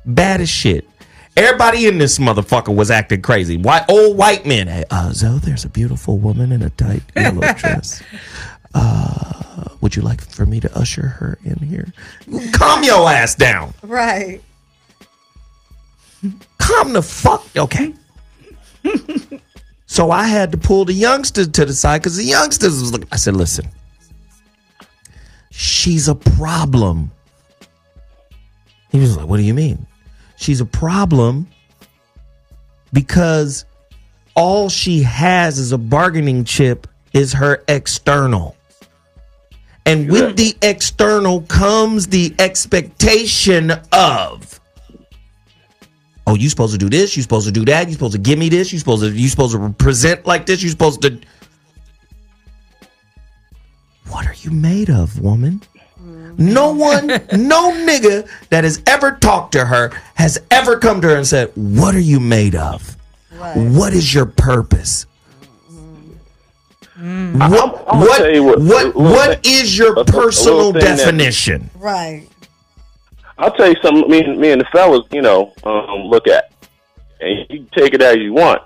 Bad as shit. Everybody in this motherfucker was acting crazy. Old white men. Hey, Zoe, there's a beautiful woman in a tight yellow dress. Would you like for me to usher her in here? Calm your ass down. Right. Calm the fuck. Okay. So I had to pull the youngsters to the side because the youngsters was looking. I said, listen, she's a problem. He was like, what do you mean? She's a problem because all she has as a bargaining chip is her external. And with the external comes the expectation of, oh, you supposed to do this, you supposed to do that, you supposed to give me this, you supposed to present like this, you supposed to. What are you made of, woman? No one, no nigga that has ever talked to her has ever come to her and said, what are you made of? Right. What is your purpose? What is your personal definition? Right. I'll tell you something. Me and the fellas, you know, look at, and you can take it as you want.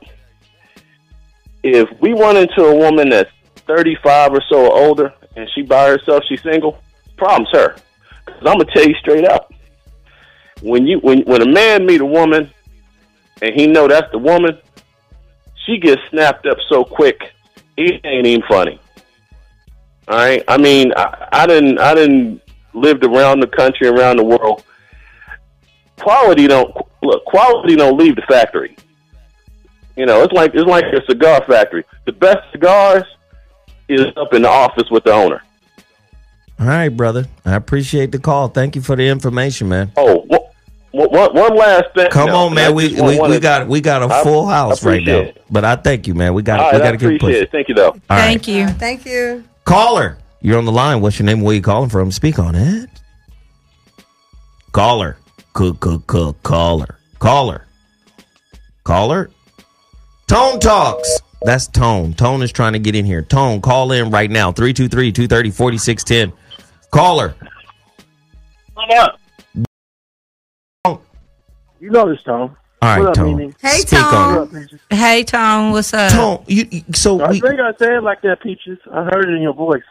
If we run into a woman that's 35 or so or older, and she by herself, she's single, problem's her. Because I'm gonna tell you straight up, when a man meet a woman, and he know that's the woman, she gets snapped up so quick, it ain't even funny. All right. I mean, I didn't lived around the country, around the world. Quality don't leave the factory. You know, it's like a cigar factory. The best cigars is up in the office with the owner. All right, brother. I appreciate the call. Thank you for the information, man. Oh, one last thing. Come on, man. We got a full house right now. But I thank you, man. We got to keep pushing. It. Thank you, though. Thank you. Thank you. Caller, you're on the line. What's your name? Where you calling from? Speak on it. Caller. Caller. Tone Talks. That's Tone. Tone is trying to get in here. Tone, call in right now. 323-230-4610. Caller. What up? You know this, Tone. All right, what up, Tone. Mimi? Hey, Speak on Tone. Hey, Tone. What's up? Tone, I think I say it like that, Peaches. I heard it in your voice.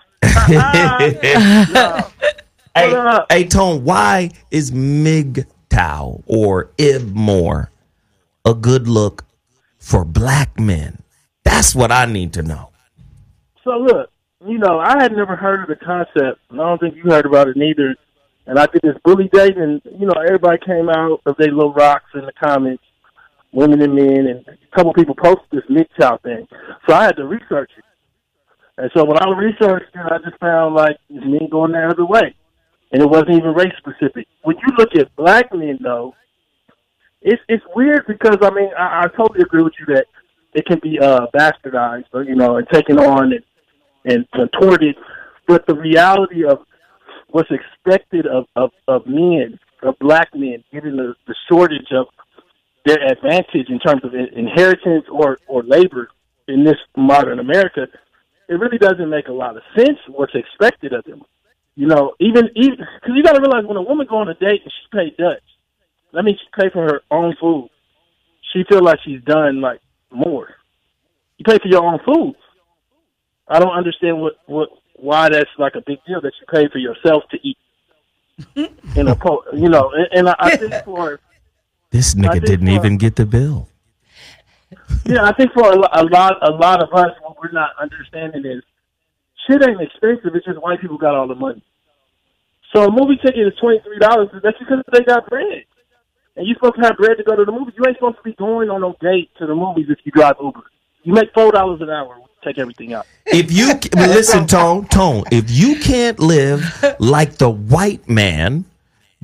Hey, Tone, why is MGTOW or IBMOR a good look for black men? That's what I need to know. So, look, I had never heard of the concept, and I don't think you heard about it neither. And I did this bully date, and, everybody came out of their little rocks in the comments, women and men, and a couple people posted this MGTOW thing. So I had to research it. And so when I researched it, I just found, men going the other way. And it wasn't even race-specific. When you look at black men, though, it's weird because, I totally agree with you that it can be bastardized, or, and taken on and contorted. But the reality of what's expected of men, of black men, given the shortage of their advantage in terms of inheritance or labor in this modern America, it really doesn't make a lot of sense what's expected of them. Even because you got to realize when a woman go on a date and she pay Dutch, that means she pay for her own food. She feel like she's done more. You pay for your own food. I don't understand why that's a big deal that you pay for yourself to eat. I think for this nigga didn't even get the bill. Yeah, I think for a lot of us, what we're not understanding is shit ain't expensive. It's just white people got all the money. So a movie ticket is $23. That's because they got bread. And you're supposed to have bread to go to the movies. You ain't supposed to be going on no date to the movies if you drive Uber. You make $4 an hour. Take everything out. If you listen, Tone, if you can't live like the white man,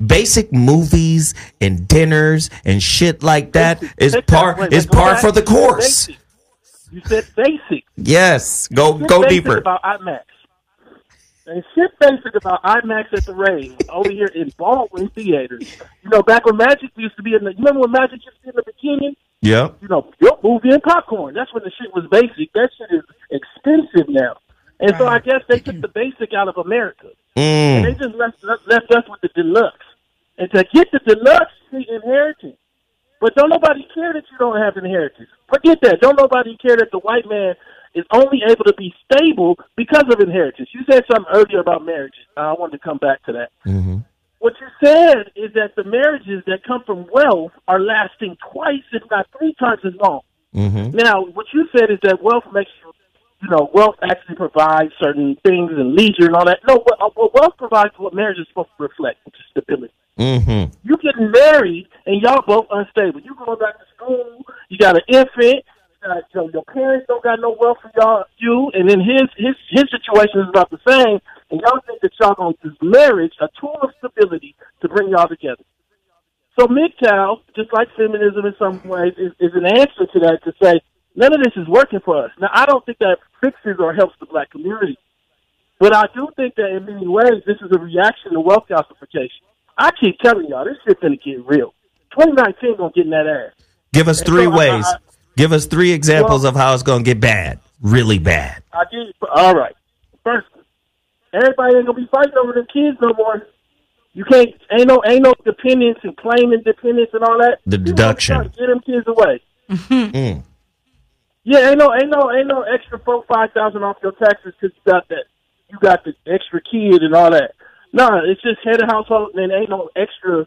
basic movies and dinners and shit like that is par for the course. Basic. You said basic. Yes, go deeper. About IMAX. And shit basic about IMAX at the rave over here in Baldwin theaters. Back when Magic used to be you remember when Magic used to be in the beginning? Yeah. Your movie and popcorn. That's when the shit was basic. That shit is expensive now. And so I guess they took the basic out of America. And they just left us with the deluxe. And to get the deluxe, you need inheritance. But don't nobody care that you don't have inheritance. Forget that. Don't nobody care that the white man is only able to be stable because of inheritance. You said something earlier about marriages. I wanted to come back to that. Mm-hmm. What you said is that the marriages that come from wealth are lasting twice, if not 3 times as long. Mm-hmm. Now, what you said is that wealth makes wealth actually provides certain things and leisure and all that. No, what wealth provides what marriage is supposed to reflect, which is stability. Mm-hmm. You getting married and y'all both unstable. You going back to school, you got an infant, your parents don't got no wealth for you, and then his situation is about the same, and y'all think that y'all going to use marriage, a tool of stability, to bring y'all together. So MGTOW, just like feminism in some ways, is an answer to that, to say, none of this is working for us. Now, I don't think that fixes or helps the black community, but I do think that in many ways, this is a reaction to wealth calcification. I keep telling y'all, this shit's going to get real. 2019 going to get in that ass. Give us 3 ways. Give us 3 examples of how it's going to get bad. Really bad. All right. First, everybody ain't going to be fighting over them kids no more. You can't, ain't no dependence and claiming dependence and all that. The deduction. Get them kids away. Mm-hmm. Yeah, ain't no extra $4,000-5,000 off your taxes because you got the extra kid and all that. No, it's just head of household, and ain't no extra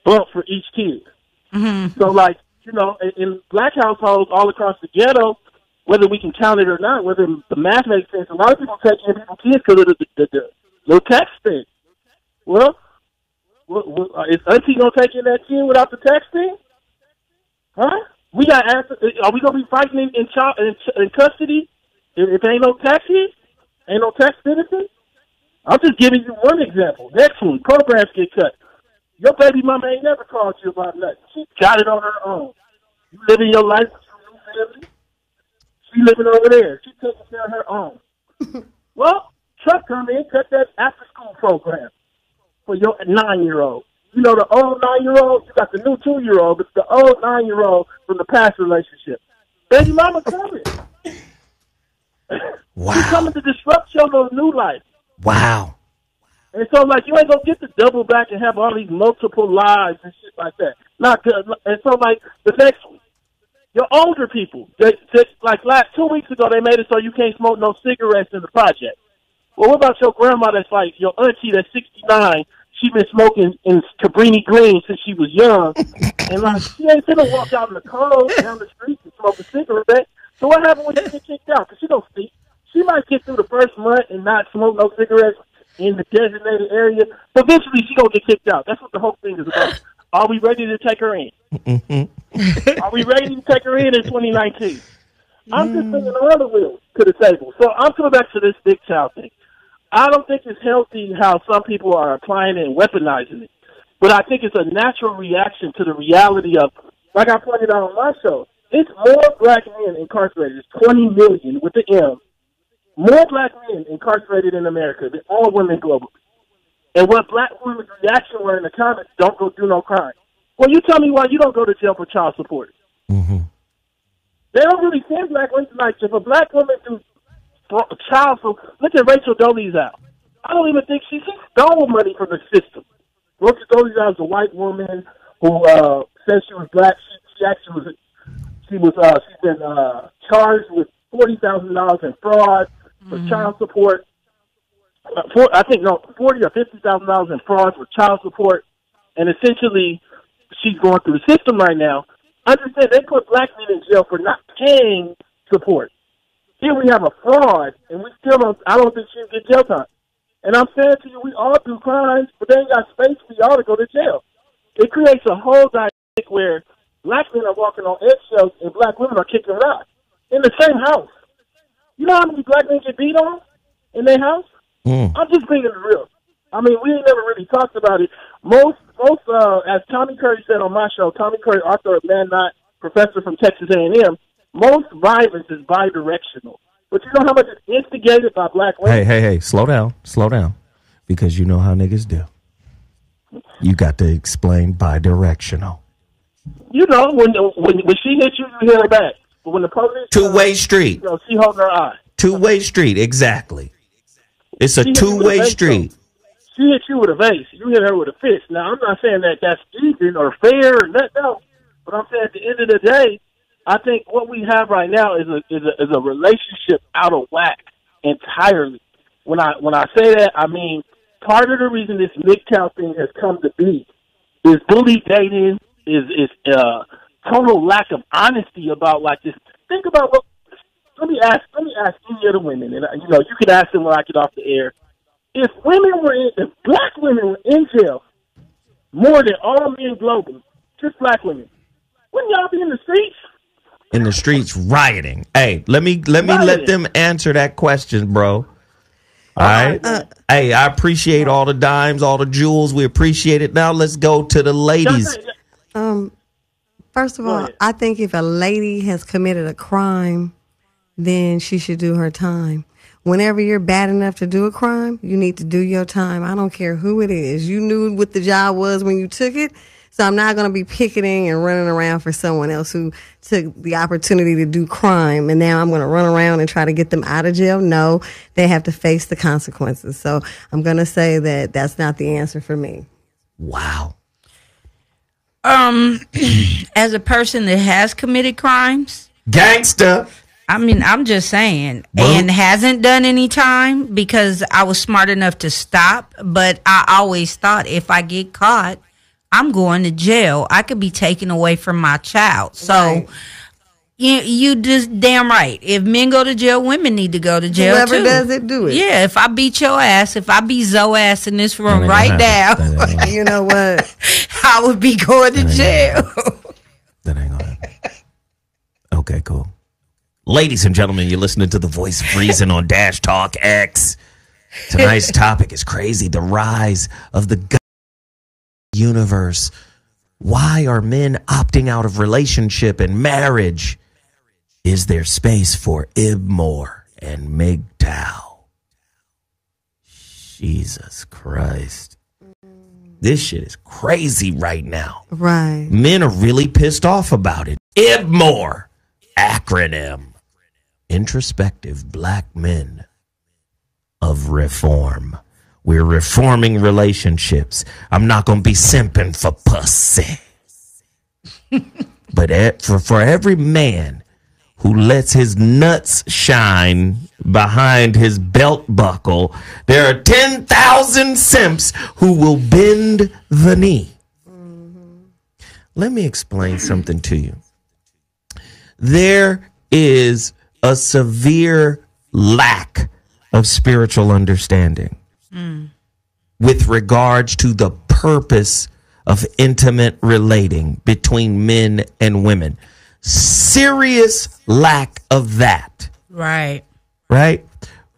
bump for each kid. Mm-hmm. So, in black households all across the ghetto, whether we can count it or not, whether the math makes sense, a lot of people take in people's kids because of the little tax thing. Well, is Auntie going to take in that kid without the tax thing? Huh? We got answers. Are we going to be fighting in custody if ain't no tax here? Ain't no tax benefit? I'm just giving you one example. Next one, programs get cut. Your baby mama ain't never called you about nothing. She got it on her own. You living your life with your new family. She living over there. She taking care of her own. Well, Trump come in, cut that after-school program for your 9-year-old. You know, the old 9-year-old, you got the new 2-year-old, but the old 9-year-old from the past relationship. Baby mama coming. coming to disrupt your little new life. Wow. And so, like, you ain't gonna get to double back and have all these multiple lives and shit like that. Not good. And so, like, the next one, your older people, like 2 weeks ago, they made it so you can't smoke no cigarettes in the project. Well, what about your grandma that's like, your auntie that's 69, she been smoking in Cabrini Green since she was young, and like, she ain't gonna walk out in the cold down the street and smoke a cigarette. So what happened when she get kicked out? Because she don't speak. She might get through the first month and not smoke no cigarettes in the designated area, but eventually she gonna get kicked out. That's what the whole thing is about. Are we ready to take her in? Are we ready to take her in 2019? I'm just thinking another wheel to the table. So I'm coming back to this big child thing. I don't think it's healthy how some people are applying it and weaponizing it, but I think it's a natural reaction to the reality of, like I pointed out on my show, it's more black men incarcerated. It's 20 million with the M. More black men incarcerated in America than all women globally. And what black women's reaction were in the comments, don't go do no crime. Well, you tell me why you don't go to jail for child support. Mm-hmm. They don't really send black women, like, if a black woman do child support, look at Rachel Dolezal out. I don't even think she stole money from the system. Rachel Dolezal is a white woman who said she was black. She actually was, she's been charged with $40,000 in fraud for child support. $40,000 or $50,000 in fraud for child support, and essentially she's going through the system right now. Understand, they put black men in jail for not paying support. Here we have a fraud, and we still don't. I don't think she'll get jail time. And I'm saying to you, we all do crimes, but they ain't got space for y'all to go to jail. It creates a whole dynamic where black men are walking on eggshells and black women are kicking rocks in the same house. You know how many black men get beat on in their house? I'm just being real. I mean, we ain't never really talked about it. Most, as Tommy Curry said on my show, Tommy Curry, author of Man Not, professor from Texas A&M, most violence is bidirectional. But you know how much is instigated by black women? Hey, slow down, because you know how niggas do. You got to explain bidirectional. You know, when she hits you, you hit her back. But when the police two-way street, she holding her eye. Two-way street, exactly. It's a two-way street. She hit you with a vase. You hit her with a fist. Now, I'm not saying that that's even or fair or nothing else, but I'm saying at the end of the day, I think what we have right now is a relationship out of whack entirely. When I say that, I mean part of the reason this MGTOW thing has come to be is bully dating, is total lack of honesty about like this. Think about what. Let me ask any of the women, and you know, you could ask them when I get off the air. If black women were in jail more than all men globally, just black women, wouldn't y'all be in the streets? In the streets rioting. Hey, let me let them answer that question, bro. All right. Hey, I appreciate all the dimes, all the jewels. We appreciate it. Now let's go to the ladies. First of all, I think if a lady has committed a crime, then she should do her time. Whenever you're bad enough to do a crime, you need to do your time. I don't care who it is. You knew what the job was when you took it. So I'm not going to be picketing and running around for someone else who took the opportunity to do crime. And now I'm going to run around and try to get them out of jail. No, they have to face the consequences. So I'm going to say that that's not the answer for me. Wow. As a person that has committed crimes. Gangster. I mean, I'm just saying, and hasn't done any time because I was smart enough to stop. But I always thought if I get caught, I'm going to jail. I could be taken away from my child. So right. you just damn right. If men go to jail, women need to go to jail. Whoever too. Does it, do it. Yeah, if I beat your ass, if I beat Zoe ass in this room right now, you know what? I would be going to jail. That ain't gonna happen. Okay, cool. Ladies and gentlemen, you're listening to the Voice of Reason on Dash Talk X. Tonight's topic is crazy. The rise of the universe. Why are men opting out of relationship and marriage? Is there space for IBMOR and M.G.T.O.W? Jesus Christ. This shit is crazy right now. Right. Men are really pissed off about it. IBMOR. Acronym. Introspective Black Men of reform. We're reforming relationships. I'm not going to be simping for pussy. But for every man who lets his nuts shine behind his belt buckle, there are 10,000 simps who will bend the knee. Let me explain something to you. There is a severe lack of spiritual understanding with regards to the purpose of intimate relating between men and women. Serious lack of that. Right. Right?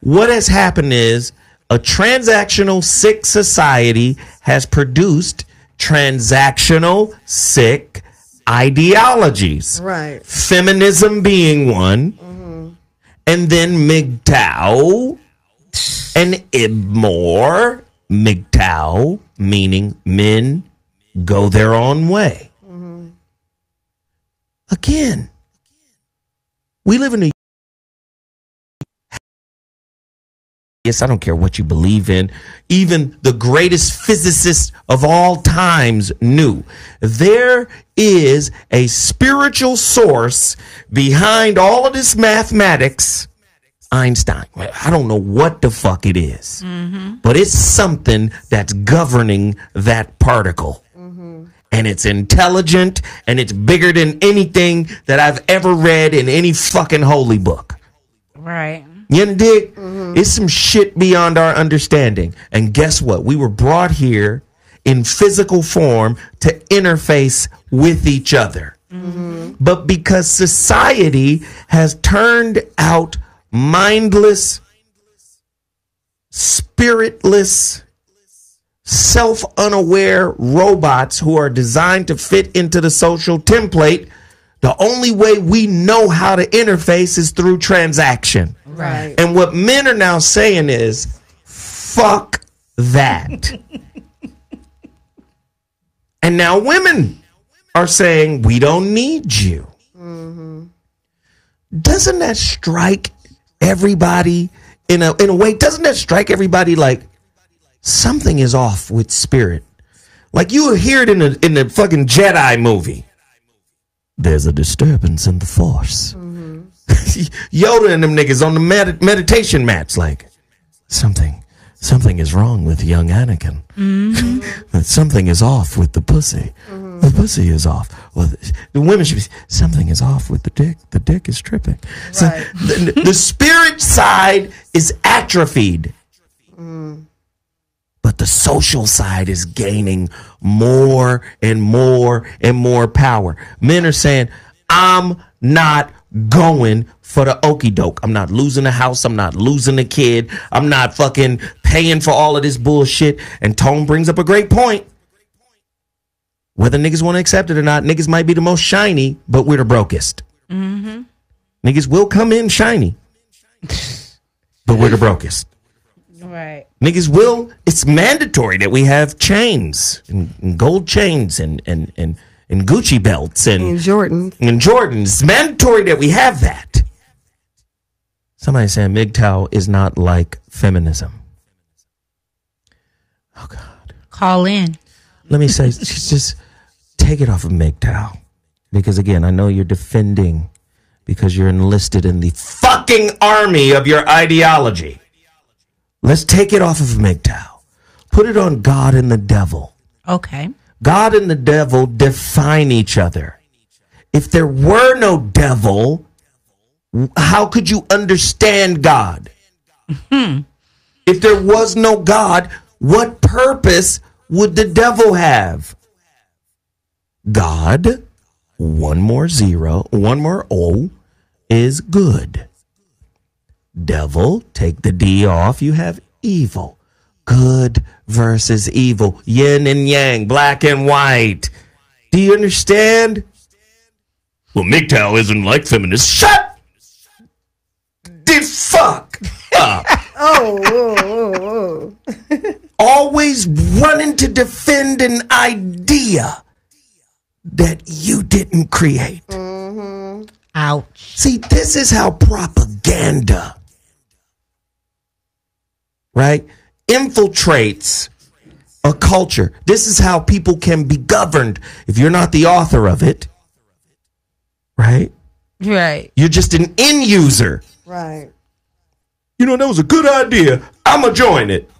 What has happened is a transactional sick society has produced transactional sick ideologies. Right. Feminism being one. And then MGTOW and IBMOR M.G.T.O.W, meaning men go their own way. Again, we live in a... Yes, I don't care what you believe in. Even the greatest physicists of all times knew there is a spiritual source behind all of this mathematics. Einstein. I don't know what the fuck it is, but it's something that's governing that particle. And it's intelligent and it's bigger than anything that I've ever read in any fucking holy book. Right. You dig? It's some shit beyond our understanding. And guess what? We were brought here in physical form to interface with each other. But because society has turned out mindless, spiritless, self-unaware robots who are designed to fit into the social template, the only way we know how to interface is through transaction. Right. And what men are now saying is, fuck that. And now women are saying, we don't need you. Doesn't that strike everybody in a way? Doesn't that strike everybody like something is off with spirit? Like you hear it in the fucking Jedi movie. There's a disturbance in the force. Yoda and them niggas on the meditation mats like something is wrong with young Anakin. Something is off with the pussy. The pussy is off. Well, the women should be, something is off with the dick. The dick is tripping. Right. So the spirit side is atrophied. But the social side is gaining more and more and more power. Men are saying, I'm not going for the okie doke. I'm not losing the house. I'm not losing the kid. I'm not fucking paying for all of this bullshit. And Tone brings up a great point. Whether niggas want to accept it or not, niggas might be the most shiny, but we're the brokest. Niggas will come in shiny, but we're the brokest. Right. Niggas will, it's mandatory that we have chains and gold chains and Gucci belts and Jordans. And Jordans. It's mandatory that we have that. Somebody saying MGTOW is not like feminism. Oh God. Call in. Let me say, just take it off of MGTOW. Because again, I know you're defending because you're enlisted in the fucking army of your ideology. Let's take it off of MGTOW. Put it on God and the devil. Okay. God and the devil define each other. If there were no devil, how could you understand God? If there was no God, what purpose would the devil have? God, one more O, is good. Devil, take the D off, you have evil. Good versus evil. Yin and yang, black and white. Do you understand? Well, MGTOW isn't like feminists. Shut the fuck up. Always running to defend an idea that you didn't create. Ouch. See, this is how propaganda right, infiltrates a culture. This is how people can be governed. If you're not the author of it, right? Right. You're just an end user. Right. You know, that was a good idea. I'm going to join it.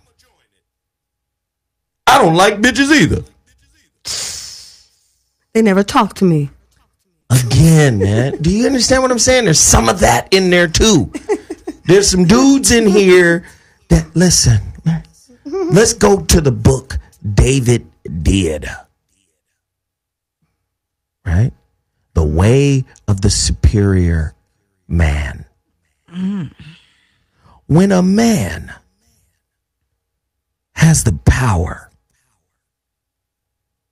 I don't like bitches either. They never talk to me. Again, man. Do you understand what I'm saying? There's some of that in there, too. There's some dudes in here that, listen, let's go to the book David did. Right? The Way of the Superior Man. When a man has the power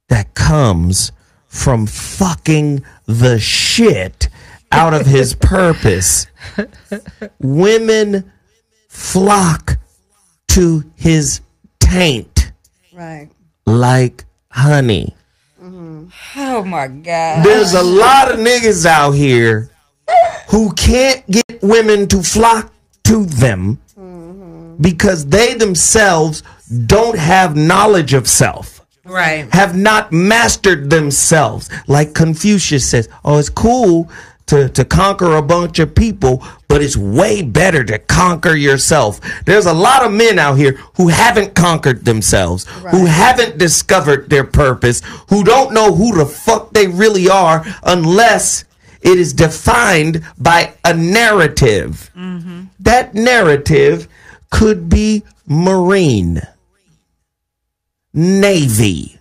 that comes from fucking the shit out of his purpose, women flock to his taint. Right. Like honey. Oh my God. There's a lot of niggas out here who can't get women to flock to them because they themselves don't have knowledge of self. Right. Have not mastered themselves. Like Confucius says, oh, it's cool to conquer a bunch of people, but it's way better to conquer yourself. There's a lot of men out here who haven't conquered themselves, who haven't discovered their purpose, who don't know who the fuck they really are unless it is defined by a narrative. That narrative could be Marine, Navy,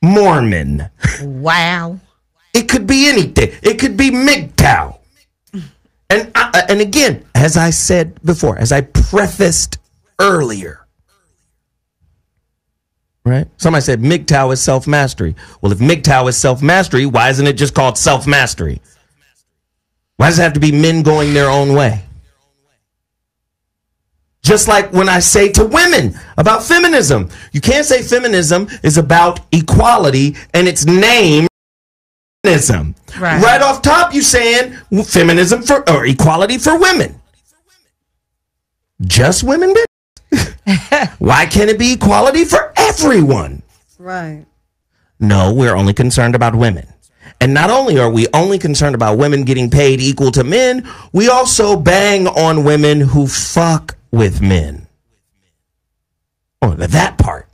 Mormon. Wow. It could be anything. It could be MGTOW. And again, as I said before, as I prefaced earlier, right? Somebody said MGTOW is self-mastery. Well, if MGTOW is self-mastery, why isn't it just called self-mastery? Why does it have to be men going their own way? Just like when I say to women about feminism, you can't say feminism is about equality and its name feminism. Right off top, you saying feminism or equality for women. Just women, bitch? Why can't it be equality for everyone? Right. No, we're only concerned about women. And not only are we only concerned about women getting paid equal to men, we also bang on women who fuck with men. Oh, that part.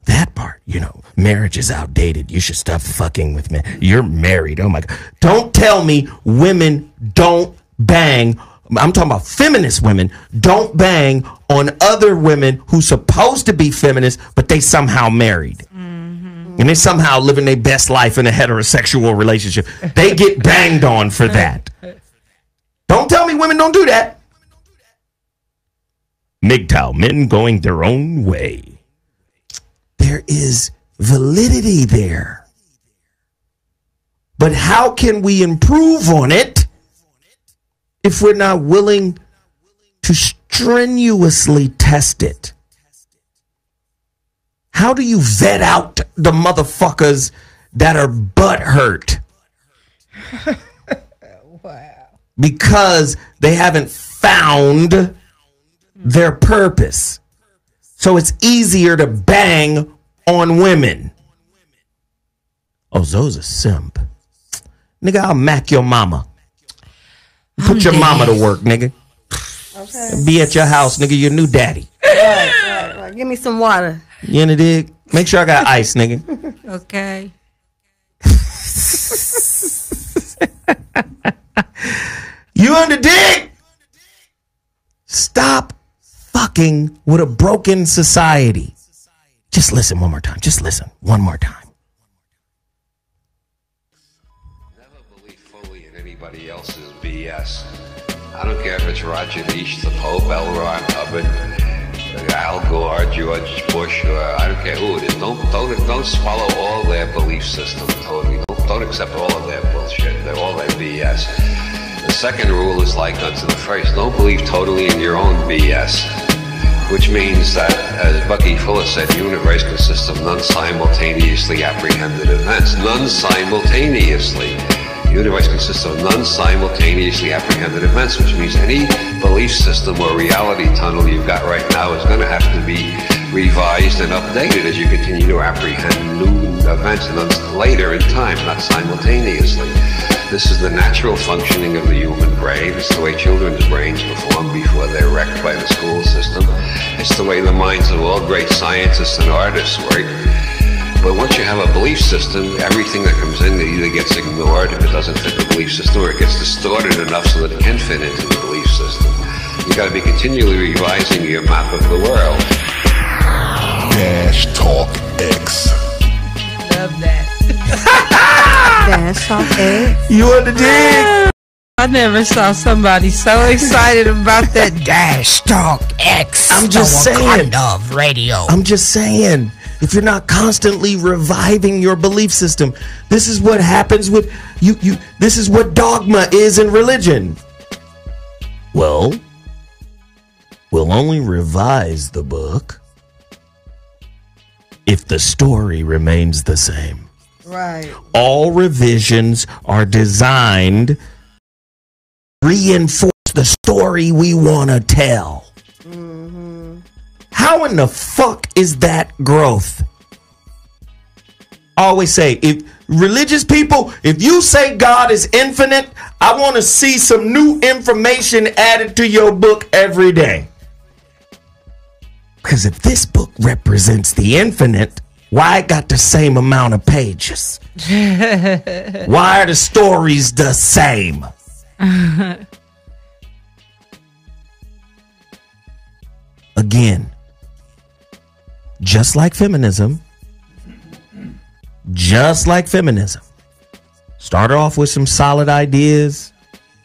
That part, you know, marriage is outdated. You should stop fucking with men. You're married. Oh my God. Don't tell me women don't bang. I'm talking about feminist women. Don't bang on other women who's supposed to be feminists, but they somehow married. And they somehow living their best life in a heterosexual relationship. They get banged on for that. Don't tell me women don't do that. MGTOW, men going their own way. There is validity there. But how can we improve on it if we're not willing to strenuously test it? How do you vet out the motherfuckers that are butthurt? Wow. Because they haven't found their purpose. So it's easier to bang on women. Oh, Zoe's a simp. Nigga, I'll mac your mama. Put your mama to work, nigga. Okay. Be at your house, nigga, your new daddy. Right. Give me some water. You in the dig? Make sure I got ice, nigga. Okay. You in the dig? Stop fucking with a broken society. Just listen one more time. Just listen one more time. Never believe fully in anybody else's BS. I don't care if it's Roger Leach, the Pope, L. Ron Hubbard, Al Gore, George Bush, or I don't care who it is. Don't swallow all their belief system totally. Don't accept all of their bullshit. They're all their BS. The second rule is like unto the first. Don't believe totally in your own BS. Which means that, as Bucky Fuller said, the universe consists of non-simultaneously apprehended events. Non-simultaneously. The universe consists of non-simultaneously apprehended events, which means any belief system or reality tunnel you've got right now is going to have to be revised and updated as you continue to apprehend new events later in time, not simultaneously. This is the natural functioning of the human brain. It's the way children's brains perform before they're wrecked by the school system. It's the way the minds of all great scientists and artists work. But once you have a belief system, everything that comes in either gets ignored if it doesn't fit the belief system, or it gets distorted enough so that it can fit into the belief system. You've got to be continually revising your map of the world. Dash Talk X. Love that. Dash Talk X. You on the dig? I never saw somebody so excited about that Dash Talk X. I'm just saying. Kind of radio. I'm just saying. If you're not constantly reviving your belief system, this is what happens with you. This is what dogma is in religion. Well, we'll only revise the book if the story remains the same. Right. All revisions are designed to reinforce the story we want to tell. How in the fuck is that growth? I always say, if religious people, if you say God is infinite, I want to see some new information added to your book every day. Because if this book represents the infinite, why it got the same amount of pages? Why are the stories the same? Again, just like feminism, started off with some solid ideas,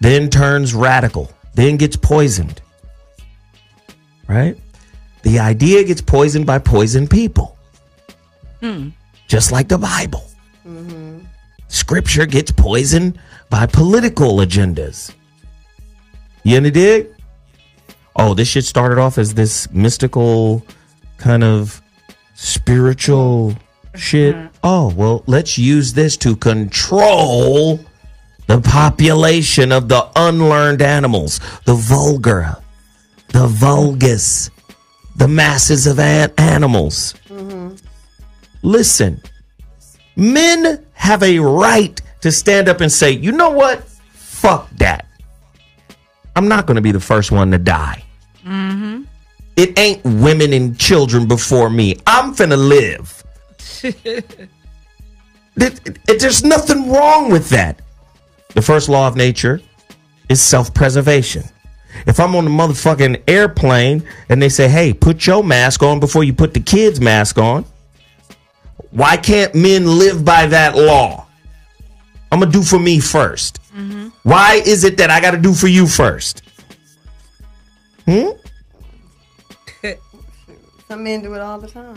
then turns radical, then gets poisoned, right? The idea gets poisoned by poisoned people, just like the Bible. Scripture gets poisoned by political agendas. You in the dig? Oh, this shit started off as this mystical kind of spiritual shit. Oh, well, let's use this to control the population of the unlearned animals, the vulgar, the vulgus, the masses of animals. Listen, men have a right to stand up and say, you know what? Fuck that. I'm not going to be the first one to die. It ain't women and children before me. I'm finna live. There's nothing wrong with that. The first law of nature is self-preservation. If I'm on the motherfucking airplane and they say, hey, put your mask on before you put the kid's mask on, why can't men live by that law? I'm going to do for me first. Why is it that I got to do for you first? Some men do it all the time.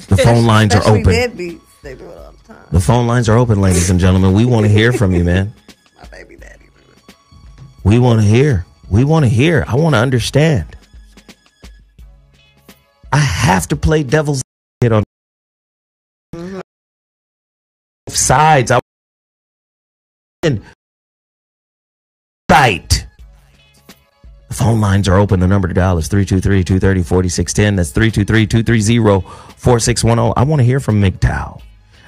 The phone lines are open. Deadbeats, they do it all the time. The phone lines are open, ladies and gentlemen. We want to hear from you, man. My baby daddy. We want to hear. We want to hear. I want to understand. I have to play devil's advocate on sides. Right. The phone lines are open. The number to dial is 323-230-4610. That's 323-230-4610. I want to hear from MGTOW.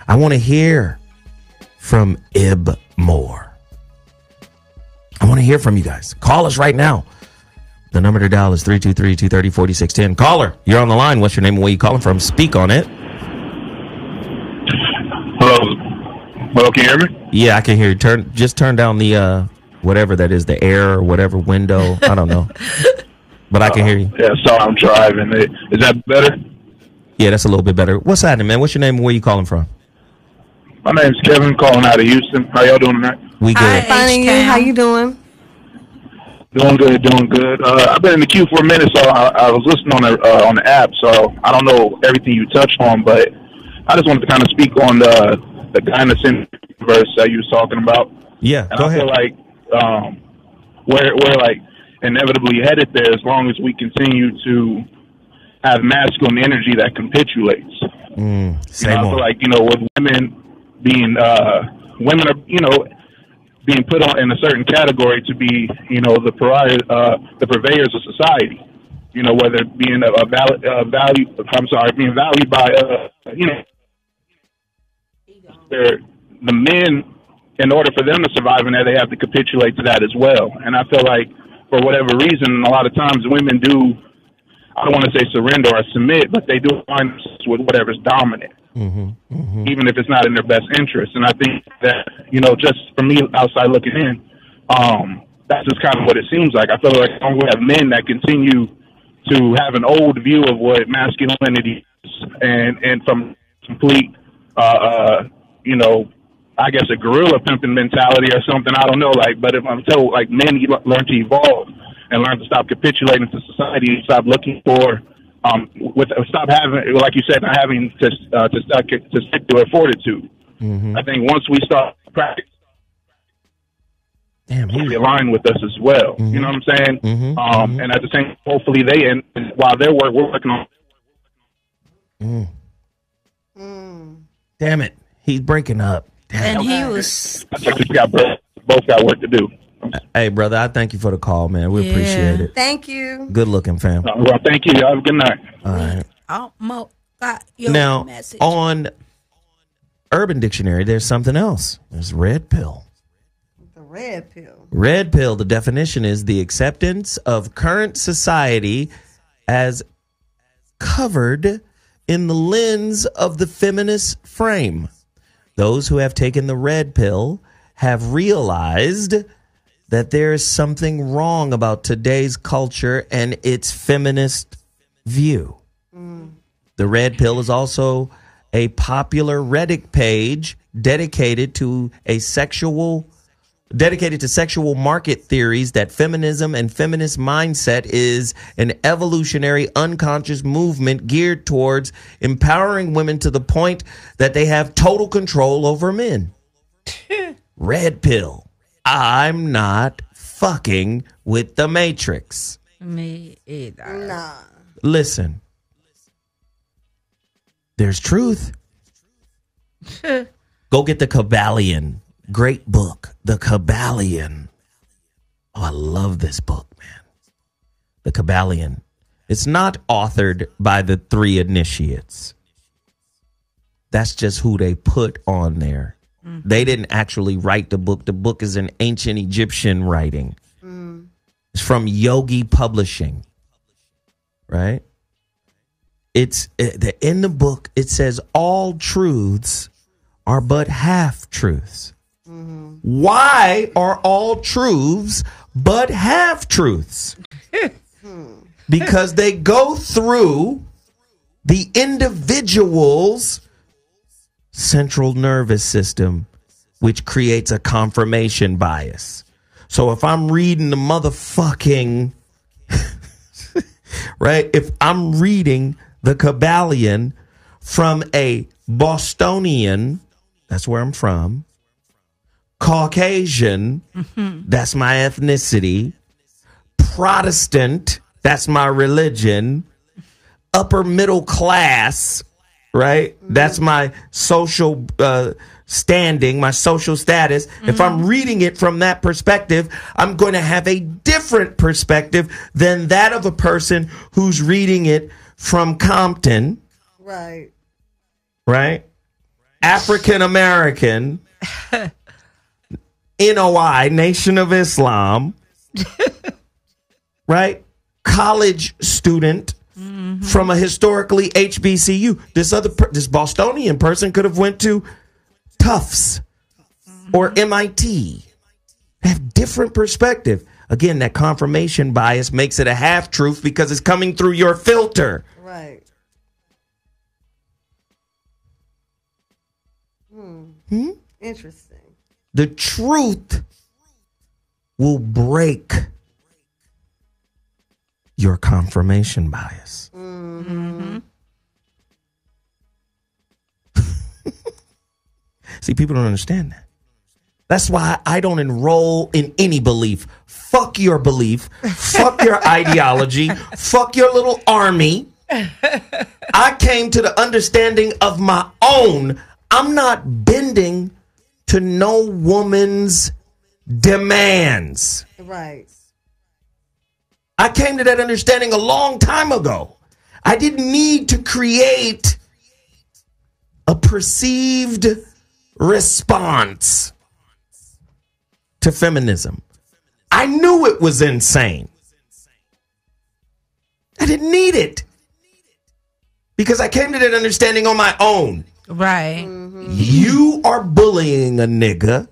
I want to hear from IBMOR. I want to hear from you guys. Call us right now. The number to dial is 323-230-4610. Caller, you're on the line. What's your name and where you calling from? Speak on it. Hello. Hello, can you hear me? Yeah, I can hear you. Just turn down the whatever that is, the air or whatever window. I don't know. But I can hear you. Yeah, sorry, I'm driving. Is that better? Yeah, that's a little bit better. What's happening, man? What's your name and where you calling from? My name's Kevin, calling out of Houston. How y'all doing tonight? We good. Finding you. How you doing? Doing good, doing good. I've been in the queue for a minute, so I was listening on the app, so I don't know everything you touched on, but I just wanted to kind of speak on the Gynocentric verse that you was talking about. Yeah, and go I ahead. feel like we're like inevitably headed there as long as we continue to have masculine energy that capitulates. Same I feel like, with women being women are, being put on in a certain category to be, the purveyors of society. Whether it being being valued by, the men, in order for them to survive in that, they have to capitulate to that as well. And I feel like, for whatever reason, a lot of times women do, I don't want to say surrender or submit, but they do align with whatever's dominant, even if it's not in their best interest. And I think that, just for me outside looking in, that's just kind of what it seems like. I feel like we have men that continue to have an old view of what masculinity is, and from complete, I guess a gorilla pimping mentality or something. I don't know. But if I'm told, men learn to evolve and learn to stop capitulating to society and stop looking for, stop having, like you said, not having to stick to a fortitude. I think once we start practicing, we align with us as well. You know what I'm saying? And at the same, hopefully while they're we're working on. Damn it, he's breaking up. Damn. And he was. I think we both got work to do. Hey, brother, I thank you for the call, man. We appreciate it. Thank you. Good looking, fam. Well, thank you. Have a good night. All right. Got your now, message. On Urban Dictionary, there's something else. There's red pill. The red pill. Red pill, the definition is the acceptance of current society as covered in the lens of the feminist frame. Those who have taken the red pill have realized that there is something wrong about today's culture and its feminist view. The red pill is also a popular Reddit page dedicated to sexual market theories that feminism and feminist mindset is an evolutionary unconscious movement geared towards empowering women to the point that they have total control over men. Red pill. I'm not fucking with the Matrix. Me either. Nah. Listen. There's truth. Go get the Kabbalion. Great book. The Kabbalion. Oh, I love this book, man. The Kabbalion. It's not authored by the three initiates. That's just who they put on there. They didn't actually write the book. The book is an ancient Egyptian writing. It's from Yogi Publishing. Right? It's in the book, it says all truths are but half truths. Why are all truths but half truths? Because they go through the individual's central nervous system, which creates a confirmation bias. So if I'm reading the motherfucking, right? If I'm reading the Kabbalion from a Bostonian, that's where I'm from, Caucasian, that's my ethnicity, Protestant, that's my religion, upper middle class, right? That's my social standing, my social status. If I'm reading it from that perspective, I'm going to have a different perspective than that of a person who's reading it from Compton. Right. Right? African American, NOI, Nation of Islam, right? College student from a historically HBCU. This Bostonian person could have went to Tufts or MIT. They have different perspective. Again, that confirmation bias makes it a half truth because it's coming through your filter. Right. Interesting. The truth will break your confirmation bias. See, people don't understand that. That's why I don't enroll in any belief. Fuck your belief. Fuck your ideology. Fuck your little army. I came to the understanding of my own. I'm not bending to no woman's demands. Right. I came to that understanding a long time ago. I didn't need to create a perceived response to feminism. I knew it was insane. I didn't need it because I came to that understanding on my own. Right. You are bullying a nigga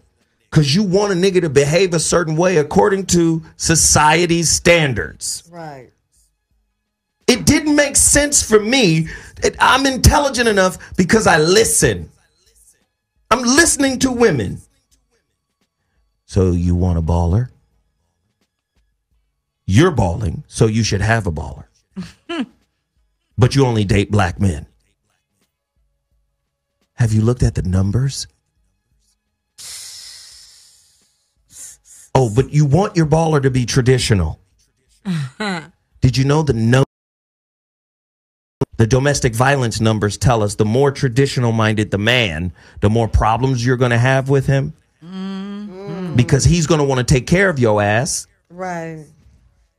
because you want a nigga to behave a certain way according to society's standards. Right. It didn't make sense for me. I'm intelligent enough because I listen. I'm listening to women. So you want a baller? You're balling, so you should have a baller. But you only date black men. Have you looked at the numbers? Oh, but you want your baller to be traditional. Did you know the domestic violence numbers tell us the more traditional minded the man, the more problems you're going to have with him? Because he's going to want to take care of your ass. Right.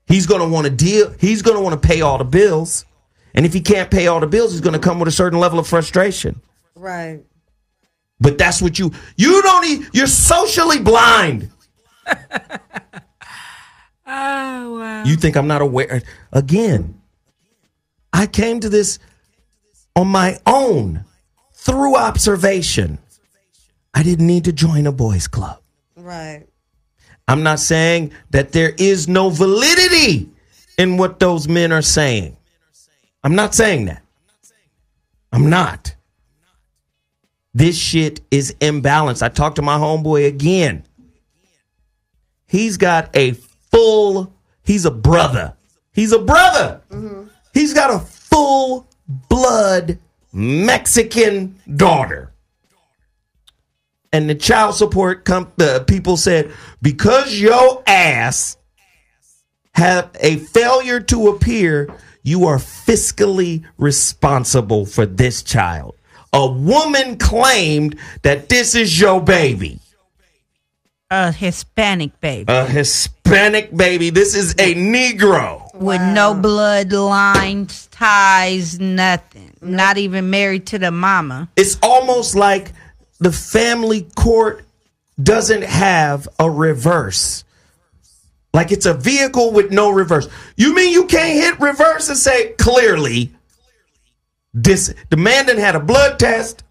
He's going to want to deal. He's going to want to pay all the bills. And if he can't pay all the bills, he's going to come with a certain level of frustration. Right. But that's what you don't you're socially blind. Oh, wow. You think I'm not aware? Again, I came to this on my own through observation. I didn't need to join a boys club. Right. I'm not saying that there is no validity in what those men are saying. I'm not saying that. I'm not. This shit is imbalanced. I talked to my homeboy again. He's got he's a brother. He's a brother. Mm-hmm. He's got a full blood Mexican daughter. And the child support people said, because your ass have a failure to appear, you are fiscally responsible for this child. A woman claimed that this is your baby. A Hispanic baby. A Hispanic baby. This is a Negro. With no bloodlines, ties, nothing. Not even married to the mama. It's almost like the family court doesn't have a reverse. Like it's a vehicle with no reverse. You mean you can't hit reverse and say, clearly, the man done had a blood test.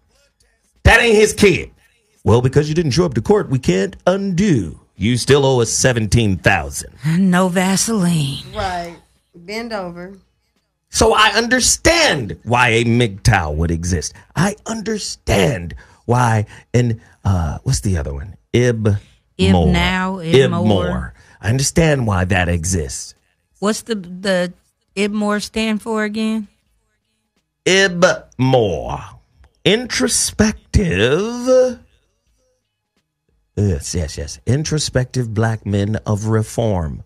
That ain't his kid. Well, because you didn't show up to court, we can't undo. You still owe us $17,000. No Vaseline. Right. Bend over. So I understand why a MGTOW would exist. I understand why what's the other one? IBMOR. IBMOR. I understand why that exists. What's the IBMOR stand for again? IBMOR. Introspective. Yes. Introspective black men of reform.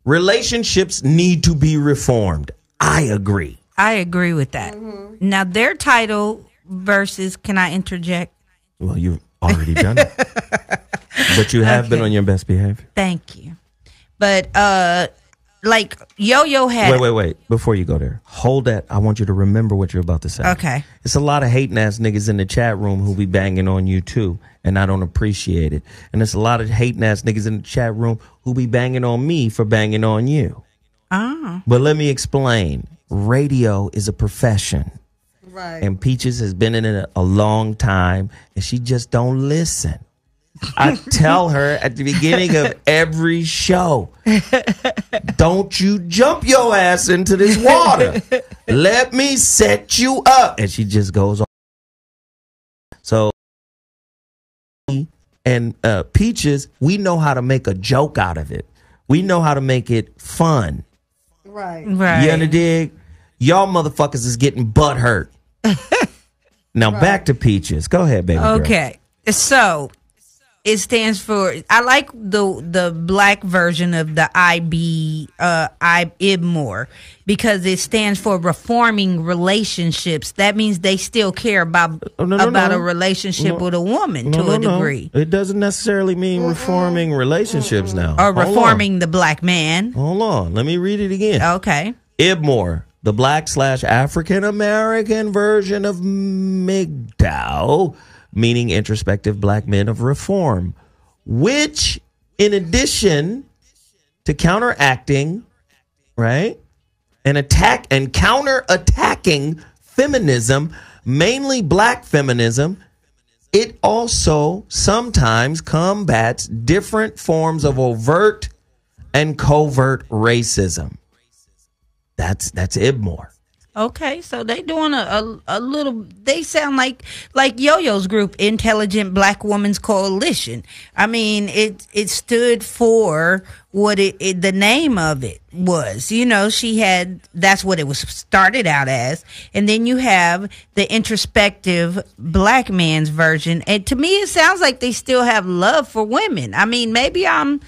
Relationships need to be reformed. I agree. I agree with that. Mm-hmm. Now, their title versus, can I interject? Well, you've already done it. But you have been on your best behavior. Thank you. But, like, Yo-Yo had... Wait. Before you go there, hold that. I want you to remember what you're about to say. Okay. It's a lot of hating ass niggas in the chat room who be banging on you, too. And I don't appreciate it. And there's a lot of hating ass niggas in the chat room who be banging on me for banging on you. Ah. But let me explain. Radio is a profession. Right. And Peaches has been in it a long time, and she just don't listen. I tell her at the beginning of every show, don't you jump your ass into this water. Let me set you up. And she just goes on. So, and Peaches, we know how to make a joke out of it. We know how to make it fun. Right. You underdig? Y'all motherfuckers is getting butt hurt. Now back to Peaches. Go ahead, baby girl. Okay. So It stands for. I like the black version of the IBMOR because it stands for reforming relationships. That means they still care about a relationship with a woman to a degree. It doesn't necessarily mean reforming relationships now. Or reforming the black man. Hold on, let me read it again. Okay. IBMOR, the black/African American version of MGTOW, meaning introspective black men of reform, which in addition to counteracting, right, and counterattacking feminism, mainly black feminism, it also sometimes combats different forms of overt and covert racism. That's IBMOR. Okay, so they doing a little. They sound like Yo-Yo's group, Intelligent Black Women's Coalition. I mean, it stood for what the name of it was. You know, that's what it was started out as, and then you have the introspective black man's version. And to me, it sounds like they still have love for women. I mean, maybe I'm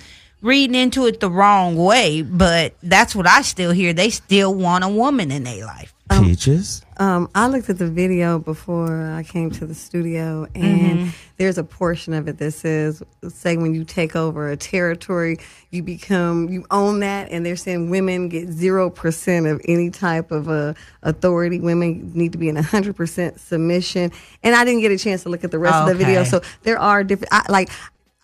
reading into it the wrong way, but that's what I still hear. They still want a woman in their life. Peaches? I looked at the video before I came to the studio, and there's a portion of it that says, say when you take over a territory, you own that, and they're saying women get 0% of any type of authority. Women need to be in 100% submission. And I didn't get a chance to look at the rest of the video, so there are different,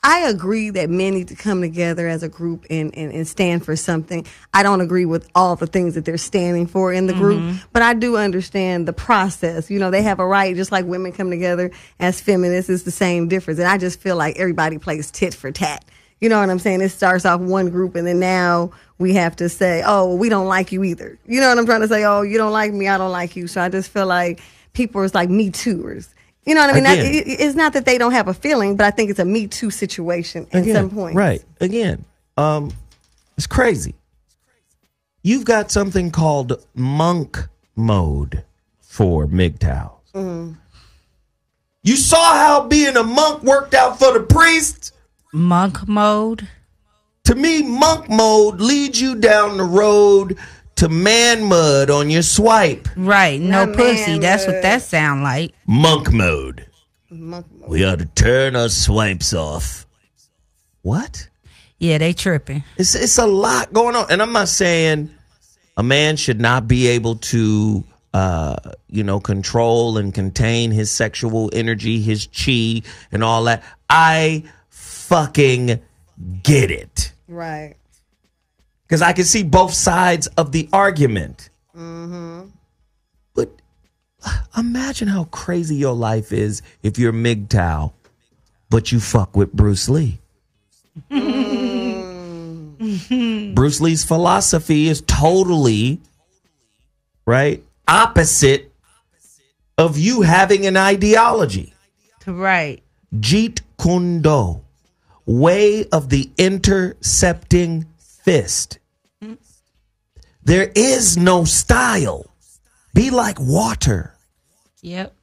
I agree that men need to come together as a group and stand for something. I don't agree with all the things that they're standing for in the group, but I do understand the process. You know, they have a right, just like women come together as feminists, it's the same difference. And I just feel like everybody plays tit for tat. You know what I'm saying? It starts off one group, and then now we have to say, oh, we don't like you either. You know what I'm trying to say? Oh, you don't like me, I don't like you. So I just feel like people are like Me Tooers. You know what I mean? It's not that they don't have a feeling, but I think it's a Me Too situation at some point. Right. Again, it's crazy. You've got something called monk mode for MGTOWs. You saw how being a monk worked out for the priests? Monk mode? To me, monk mode leads you down the road to man mud on your swipe. Right, no pussy. That's what that sound like. Monk mode. We ought to turn our swipes off. What? Yeah, they tripping. It's a lot going on. And I'm not saying a man should not be able to control and contain his sexual energy, his chi, and all that. I fucking get it. Right. Because I can see both sides of the argument. But imagine how crazy your life is if you're MGTOW, but you fuck with Bruce Lee. Bruce Lee's philosophy is totally, right, opposite of you having an ideology. Right. Jeet-Kune-Do, way of the intercepting fist. There is no style. Be like water. Yep.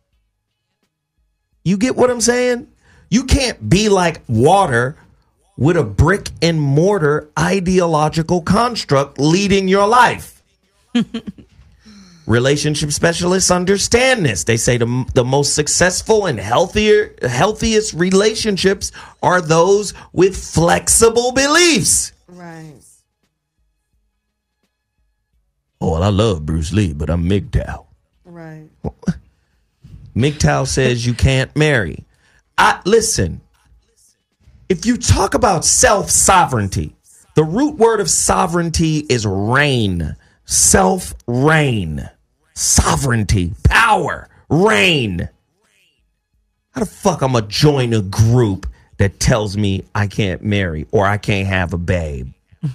You get what I'm saying? You can't be like water with a brick and mortar ideological construct leading your life. Relationship specialists understand this. They say the most successful and healthiest relationships are those with flexible beliefs. Right. Oh, well, I love Bruce Lee, but I'm MGTOW. Right. MGTOW says you can't marry. Listen, if you talk about self-sovereignty, the root word of sovereignty is reign. Self-reign. Sovereignty. Power. Reign. How the fuck I'm going to join a group that tells me I can't marry or I can't have a babe?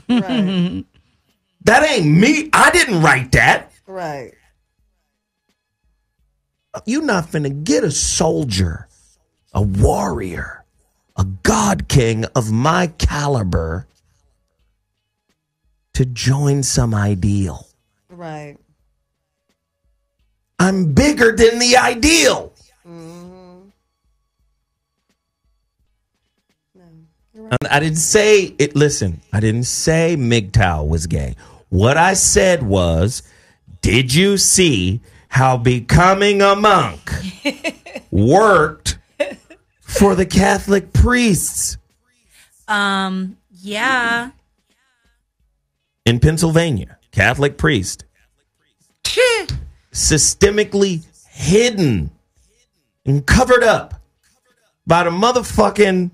Right. That ain't me. I didn't write that. Right. You're not finna get a soldier, a warrior, a god king of my caliber to join some ideal. Right. I'm bigger than the ideal. I didn't say it. Listen, I didn't say MGTOW was gay. What I said was, did you see how becoming a monk worked for the Catholic priests? Yeah. In Pennsylvania, Catholic priest. Systemically hidden and covered up by the motherfucking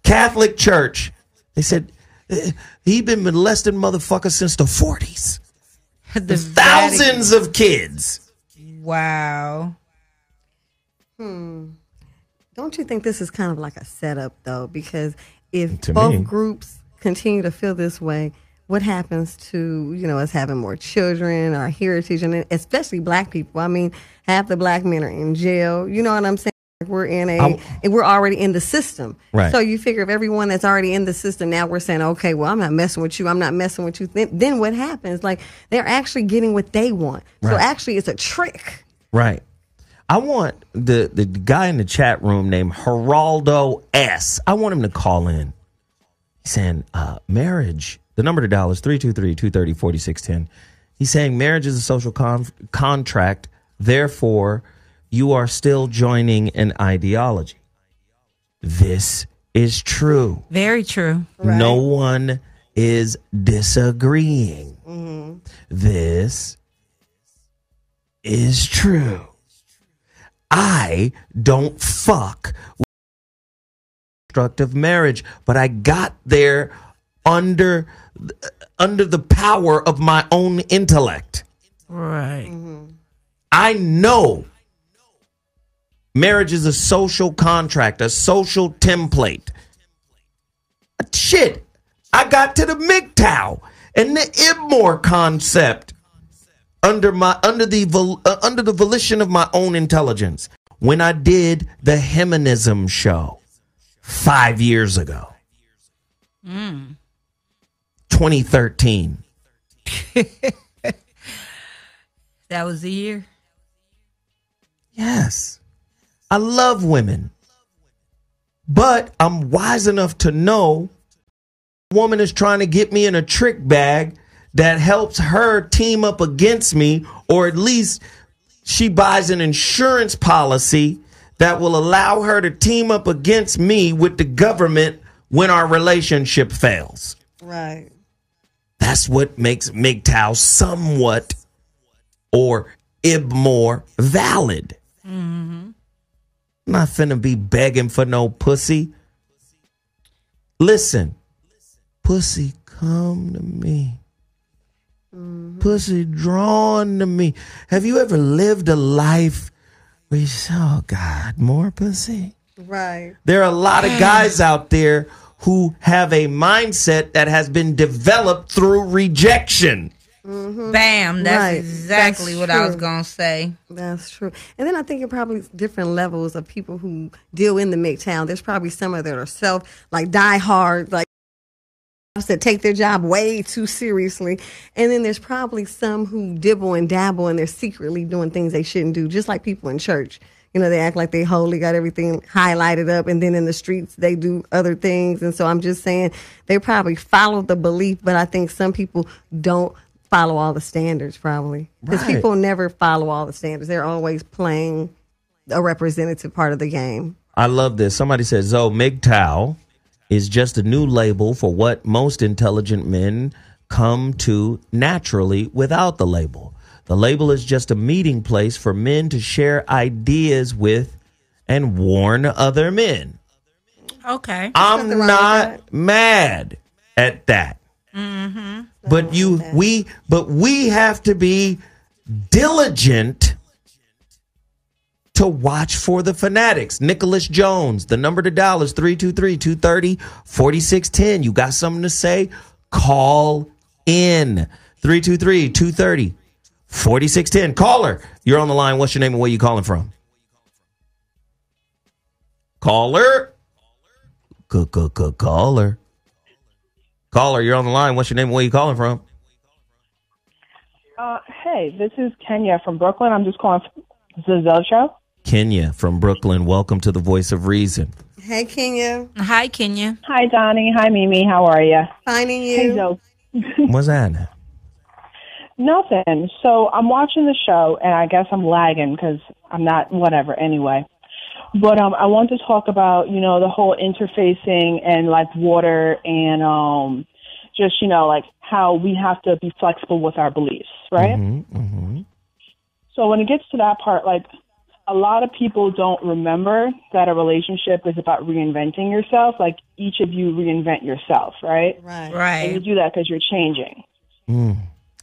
Catholic Church. They said he been molesting motherfuckers since the 40s. The thousands of kids. Wow. Don't you think this is kind of like a setup, though? Because if To both me. groups continue to feel this way, what happens to, us having more children, our heritage, and especially black people? I mean, half the black men are in jail. You know what I'm saying? We're we're already in the system. Right. So you figure if everyone that's already in the system, now we're saying, okay, well, I'm not messing with you. I'm not messing with you. Then what happens? Like, they're actually getting what they want. So Right. actually, it's a trick. Right. I want the guy in the chat room named Geraldo S. I want him to call in. He's saying marriage. The number to dial is 323-230-4610. He's saying marriage is a social contract. Therefore, you are still joining an ideology. This is true. Very true. No one is disagreeing. Mm-hmm. This is true. I don't fuck with destructive marriage, but I got there under the power of my own intellect. Right. I know marriage is a social contract, a social template. Shit, I got to the MGTOW and the IBMOR concept under the volition of my own intelligence when I did the Feminism show 5 years ago. 2013. That was the year. Yes. I love women. But I'm wise enough to know a woman is trying to get me in a trick bag that helps her team up against me, or at least she buys an insurance policy that will allow her to team up against me with the government when our relationship fails. Right. That's what makes MGTOW somewhat or IBMOR valid. I'm not finna be begging for no pussy. Listen, pussy come to me. Pussy drawn to me. Have you ever lived a life where you say, oh God, more pussy? Right. There are a lot of guys out there who have a mindset that has been developed through rejection. Bam. That's exactly what I was going to say. That's true. And then I think it probably different levels of people who deal in the MGTOW. There's probably some of that are die hard, like that take their job way too seriously. And then there's probably some who dibble and dabble and they're secretly doing things they shouldn't do, just like people in church. They act like they holy, got everything highlighted up, and then in the streets they do other things. And so I'm just saying they probably follow the belief, but I think some people don't follow all the standards, probably. Because people never follow all the standards. They're always playing a representative part of the game. I love this. Somebody says, MGTOW is just a new label for what most intelligent men come to naturally without the label. The label is just a meeting place for men to share ideas with and warn other men. Okay. I'm not mad at that. But we have to be diligent to watch for the fanatics. Nicholas Jones, the number to dial is 323-230-4610. You got something to say? Call in. 323-230-4610. Caller, you're on the line. What's your name and where you calling from? Caller. Caller. Caller, you're on the line. What's your name and where you calling from? Hey, this is Kenya from Brooklyn. I'm just calling for the ZoWilliams show. Kenya from Brooklyn. Welcome to the Voice of Reason. Hey, Kenya. Hi, Kenya. Hi, Donnie. Hi, Mimi. How are you? Finding you. Hey, Zoe. What's that? Nothing. So I'm watching the show, and I guess I'm lagging because I'm not whatever anyway. But I want to talk about, the whole interfacing and, like, water and just, like, how we have to be flexible with our beliefs, right? So when it gets to that part, like, a lot of people don't remember that a relationship is about reinventing yourself. Like, each of you reinvent yourself, right? Right. And you do that because you're changing.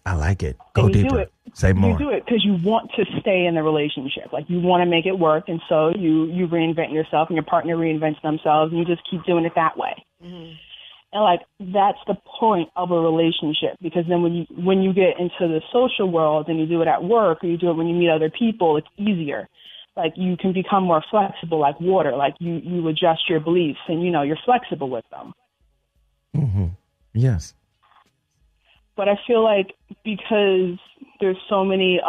I like it. Go and you deeper. do it. Say more. You do it because you want to stay in the relationship. Like, you want to make it work, and so you reinvent yourself, and your partner reinvents themselves, and you just keep doing it that way. And, like, that's the point of a relationship, because then when you get into the social world and you do it at work or you do it when you meet other people, it's easier. Like, you can become more flexible like water. Like, you adjust your beliefs and, you're flexible with them. Yes. But I feel like because there's so many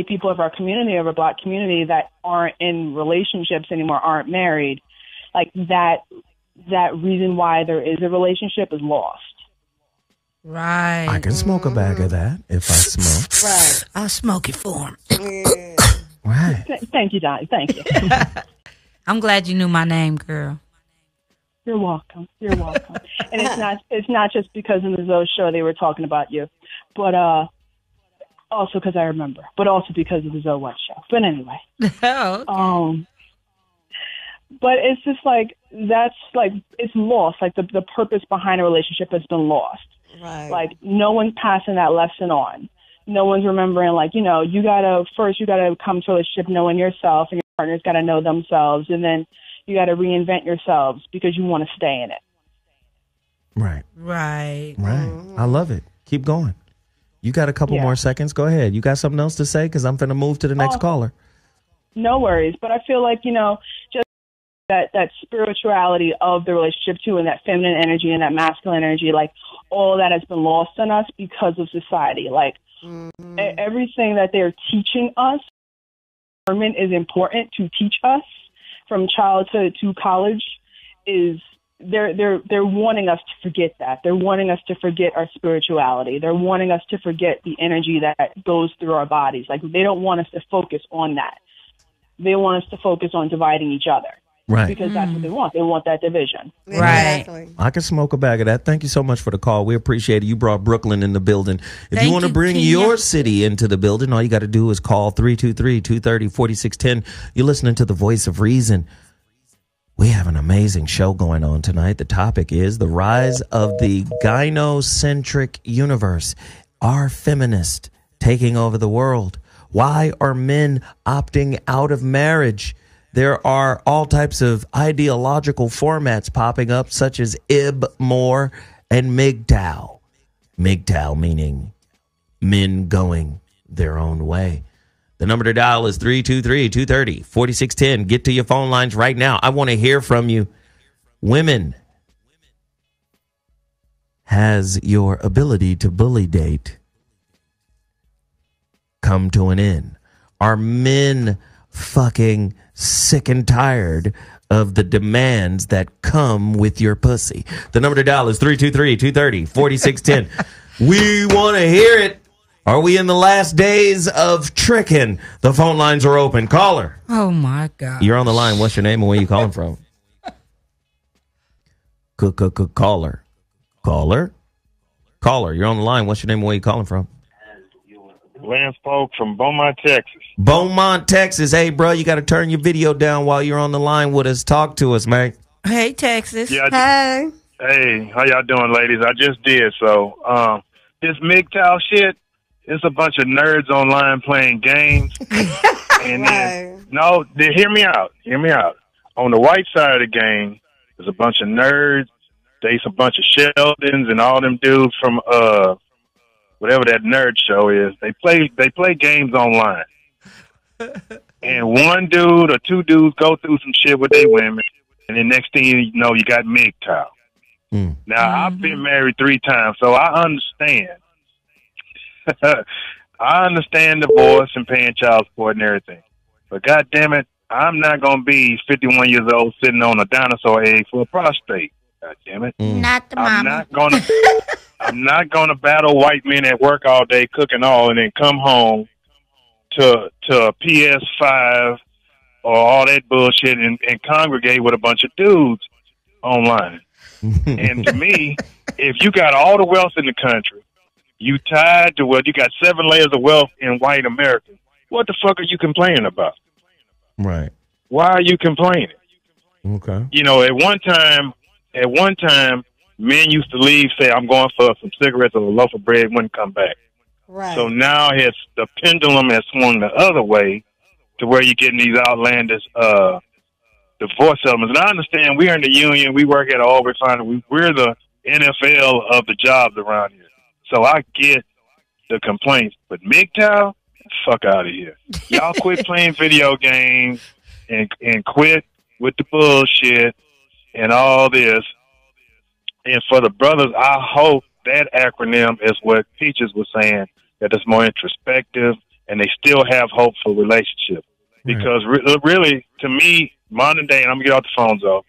people of our community, of our Black community, that aren't in relationships anymore, aren't married, like that reason why there is a relationship is lost. Right. I can smoke a bag of that if I smoke. Right. I'll smoke it for him. Right. Thank you, Donnie. Thank you. I'm glad you knew my name, girl. You're welcome. You're welcome. And it's not just because in the Zoe show they were talking about you, but also because I remember, but also because of the Zoe White show. But anyway. Okay. But it's just like, that's like, it's lost. Like, the purpose behind a relationship has been lost. Right. Like, no one's passing that lesson on. No one's remembering, like, you gotta come to a relationship knowing yourself, and your partner's gotta know themselves, and then you gotta reinvent yourselves because you want to stay in it. Right. Right. I love it. Keep going. You got a couple more seconds. Go ahead. You got something else to say? Because I'm finna move to the next caller. No worries. But I feel like, just that spirituality of the relationship too, and that feminine energy and that masculine energy, like, all that has been lost on us because of society. Like, everything that they're teaching us, government is important to teach us from childhood to college, is they're wanting us to forget that. They're wanting us to forget our spirituality. They're wanting us to forget the energy that goes through our bodies. Like, they don't want us to focus on that. They want us to focus on dividing each other. Right. Because that's what they want. They want that division. Right. Exactly. I can smoke a bag of that. Thank you so much for the call. We appreciate it. You brought Brooklyn in the building. If you want to bring your city into the building, all you got to do is call 323-230-4610. You're listening to the Voice of Reason. We have an amazing show going on tonight. The topic is the rise of the gynocentric universe. Are feminists taking over the world? Why are men opting out of marriage? There are all types of ideological formats popping up, such as IBMOR and M.G.T.O.W. M.G.T.O.W. meaning men going their own way. The number to dial is 323-230-4610. Get to your phone lines right now. I want to hear from you. Women, has your ability to bully date come to an end? Are men fucking sick and tired of the demands that come with your pussy? The number to dial is 323-230-4610. We want to hear it. Are we in the last days of tricking? The phone lines are open. Caller. Oh, my God. You're on the line. What's your name and where you calling from? Caller. Caller, you're on the line. What's your name and where you calling from? Lance Polk from Beaumont, Texas. Beaumont, Texas. Hey, bro, you got to turn your video down while you're on the line with us. Talk to us, man. Hey, Texas. Yeah, Hey. Hey, how y'all doing, ladies? I just did. So, this MGTOW shit, it's a bunch of nerds online playing games. And then, hear me out. Hear me out. On the white side of the game, there's a bunch of nerds. There's a bunch of Sheldons and all them dudes from whatever that nerd show is. They play games online. And one dude or two dudes go through some shit with their women, and then next thing you know, you got MGTOW. Now, I've been married 3 times, so I understand. I understand divorce and paying child support and everything. But God damn it, I'm not going to be 51 years old sitting on a dinosaur egg for a prostate. God damn it. Not the mama. I'm not going to battle white men at work all day cooking all and then come home to a PS5 or all that bullshit and congregate with a bunch of dudes online. And to me, if you got all the wealth in the country, you tied to you got 7 layers of wealth in white America, what the fuck are you complaining about? Right. Why are you complaining? Okay. You know, at one time, men used to leave, say, I'm going for some cigarettes or a loaf of bread, wouldn't come back. Right. So now the pendulum has swung the other way to where you're getting these outlandish divorce settlements. And I understand we're in the union, we work at all refinery, we're the NFL of the jobs around here. So I get the complaints. But MGTOW, fuck out of here. Y'all quit playing video games and quit with the bullshit and all this. And for the brothers, I hope that acronym is what Peaches was saying, that it's more introspective and they still have hope for relationships. Because really, to me, modern day, and I'm going to get off the phones off,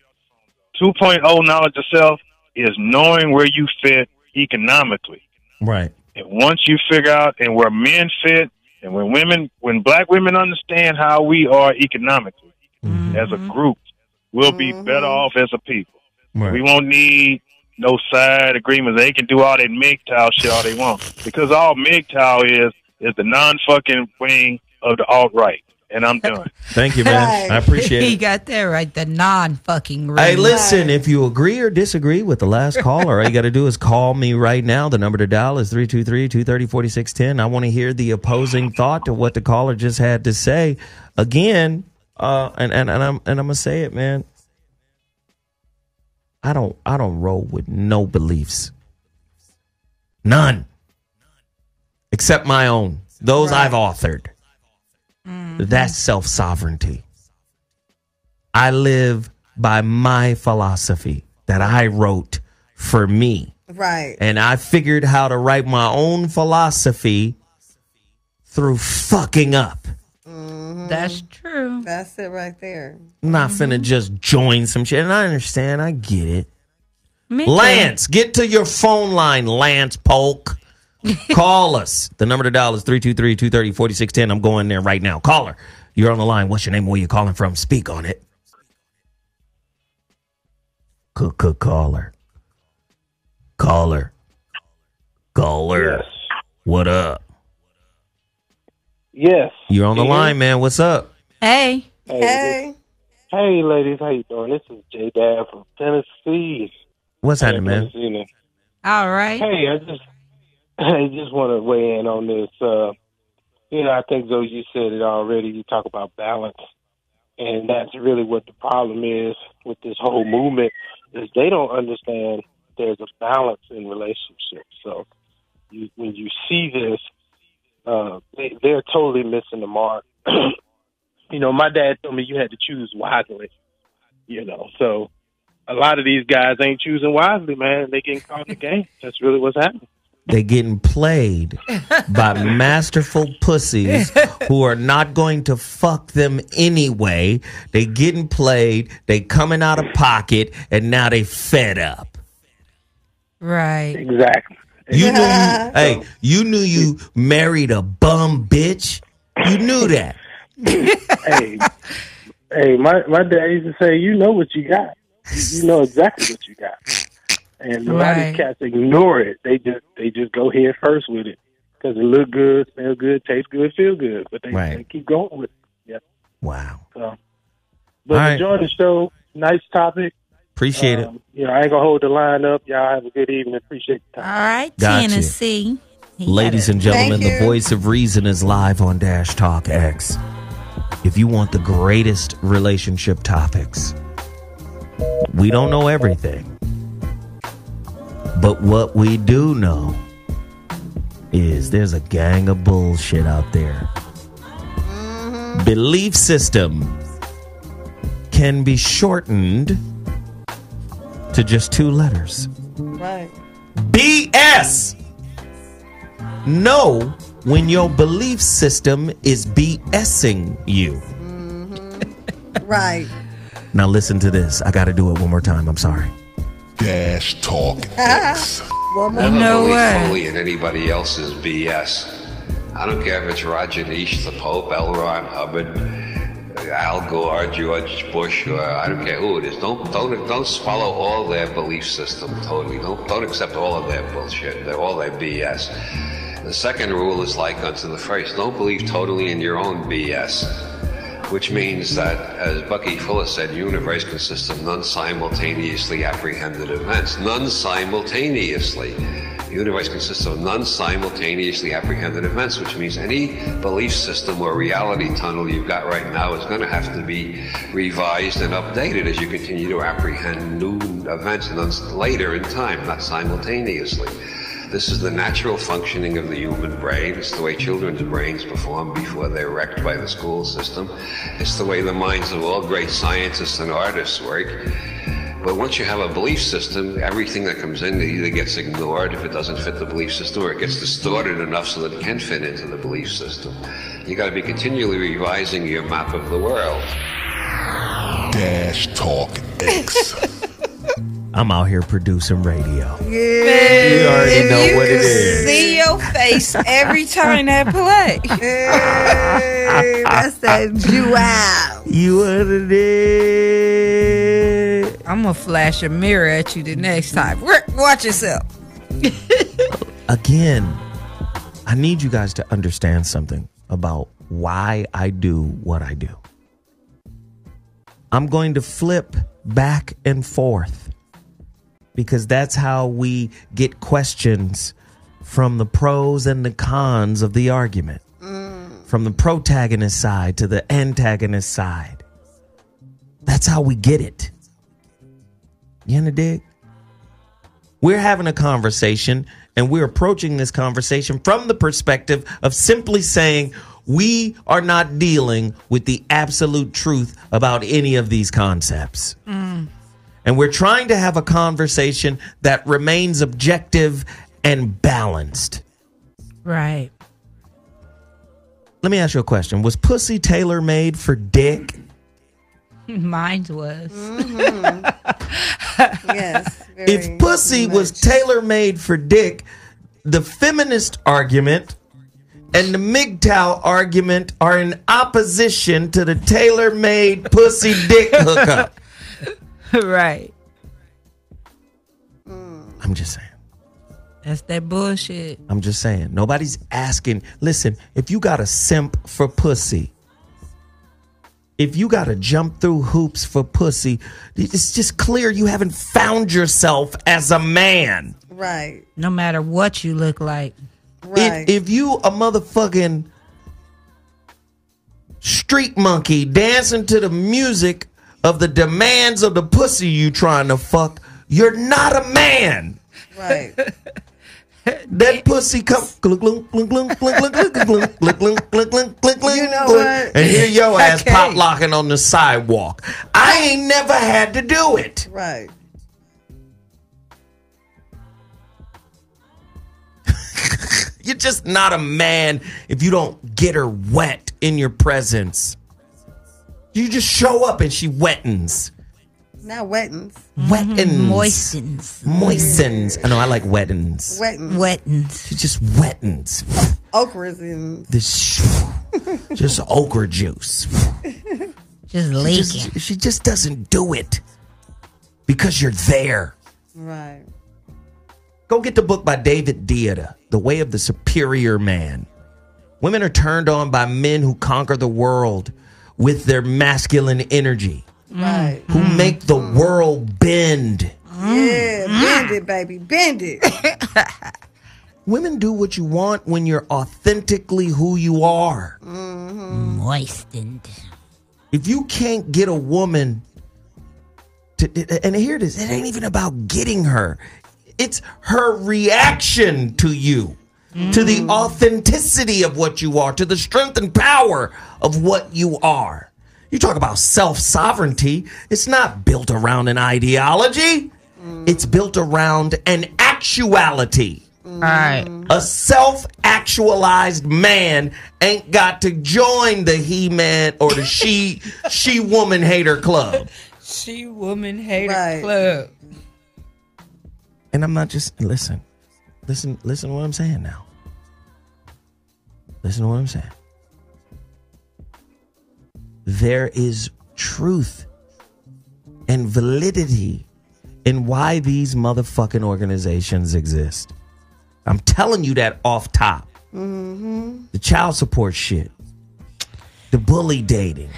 2.0 knowledge of self is knowing where you fit economically. Right. And once you figure out and where men fit, and when black women understand how we are economically as a group, we'll be better off as a people. Right. We won't need no side agreements. They can do all that MGTOW shit all they want. Because all MGTOW is the non-fucking wing of the alt-right. And I'm done. Thank you, man. I appreciate it. He got that right. The non-fucking ring. Hey, listen, if you agree or disagree with the last caller, all you got to do is call me right now. The number to dial is 323-230-4610. I want to hear the opposing thought to what the caller just had to say. Again, and I'm going to say it, man. I don't roll with no beliefs. None. Except my own. Those I've authored. That's self-sovereignty. I live by my philosophy that I wrote for me. Right. And I figured how to write my own philosophy through fucking up. That's true. That's it right there. I'm not finna just join some shit. And I understand. I get it. Me Lance, get to your phone line, Lance Polk. Call us. The number to dial is 323-230-4610. I'm going there right now. Caller, you're on the line. What's your name? Where you calling from? Speak on it. Caller. Yes. What up? Yes. You're on the line, man. What's up? Hey. Hey. Hey, ladies. How you doing? This is J-Dad from Tennessee. What's happening, man? Tennessee. All right. Hey, I just want to weigh in on this. I think, Zoe, you said it already. You talk about balance. And that's really what the problem is with this whole movement, is they don't understand there's a balance in relationships. So when you see this, they're totally missing the mark. My dad told me you had to choose wisely, So a lot of these guys ain't choosing wisely, man. They getting caught in the game. That's really what's happening. They getting played by masterful pussies who are not going to fuck them anyway. They getting played. They coming out of pocket, and now they fed up. Right. Exactly. You knew you married a bum bitch. You knew that. My dad used to say, you know what you got. You know exactly what you got. And a lot of these cats ignore it. They just go head first with it because it look good, smell good, taste good, feel good. But they keep going with it. Yeah. Wow. But enjoying the show. Nice topic. Appreciate it. I ain't gonna hold the line up. Y'all have a good evening. Appreciate the time. All right, Gotcha. Tennessee. Ladies and gentlemen, the voice of reason is live on Dash Talk X. If you want the greatest relationship topics, we don't know everything. But what we do know is there's a gang of bullshit out there. Belief system can be shortened to just 2 letters. Right. BS. Know when your belief system is BSing you. Right. Now listen to this. I got to do it one more time. I'm sorry. Dash Talk X. Never believe fully in anybody else's BS. I don't care if it's Rajneesh, the Pope, L. Ron Hubbard, Al Gore, George Bush, or I don't care who it is. Don't swallow all their belief system totally. Don't accept all of their bullshit. All their BS. The second rule is like unto the first. Don't believe totally in your own BS. Which means that, as Bucky Fuller said, the universe consists of non-simultaneously apprehended events. Non-simultaneously. The universe consists of non-simultaneously apprehended events, which means any belief system or reality tunnel you've got right now is going to have to be revised and updated as you continue to apprehend new events later in time, not simultaneously. This is the natural functioning of the human brain. It's the way children's brains perform before they're wrecked by the school system. It's the way the minds of all great scientists and artists work. But once you have a belief system, everything that comes in either gets ignored if it doesn't fit the belief system, or it gets distorted enough so that it can fit into the belief system. You got to be continually revising your map of the world. Dash Talk X. I'm out here producing radio. Man, you already know what it is. See your face every time that play. Hey, that's that jewel. You what it is. I'm gonna flash a mirror at you the next time. Watch yourself. Again, I need you guys to understand something about why I do what I do. I'm going to flip back and forth, because that's how we get questions from the pros and the cons of the argument. From the protagonist side to the antagonist side. That's how we get it. You in the dig? We're having a conversation, and we're approaching this conversation from the perspective of simply saying we are not dealing with the absolute truth about any of these concepts. And we're trying to have a conversation that remains objective and balanced. Right. Let me ask you a question. Was pussy tailor-made for dick? Mine was. Yes. If pussy was tailor-made for dick, the feminist argument and the MGTOW argument are in opposition to the tailor-made pussy dick hookup. Right. I'm just saying. That's that bullshit. I'm just saying. Nobody's asking. Listen, if you got a simp for pussy, if you got to jump through hoops for pussy, it's just clear you haven't found yourself as a man. Right. No matter what you look like. Right. If you a motherfucking street monkey dancing to the music of the demands of the pussy you trying to fuck, you're not a man. Right. That pussy come you know what? And here your ass pop locking on the sidewalk. I ain't never had to do it. Right. You're just not a man if you don't get her wet in your presence. You just show up and she wettens. Not wettens. Wettens. Moistens. Moistens. I know, I like wettens. Wettens. She just wettens. Okras and just okra juice. Just leaking. She just doesn't do it because you're there. Right. Go get the book by David Deida, The Way of the Superior Man. Women are turned on by men who conquer the world with their masculine energy. Right. Who make the world bend. Yeah, bend it, baby. Bend it. Women do what you want when you're authentically who you are. Moistened. If you can't get a woman to, and here it is, it ain't even about getting her. It's her reaction to you, to the authenticity of what you are, to the strength and power of what you are. You talk about self-sovereignty. It's not built around an ideology. It's built around an actuality. All right. A self-actualized man ain't got to join the he-man or the she-woman hater club. She-woman hater club. And I'm not just... Listen to what I'm saying now. Listen to what I'm saying. There is truth and validity in why these motherfucking organizations exist. I'm telling you that off top. The child support shit, the bully dating,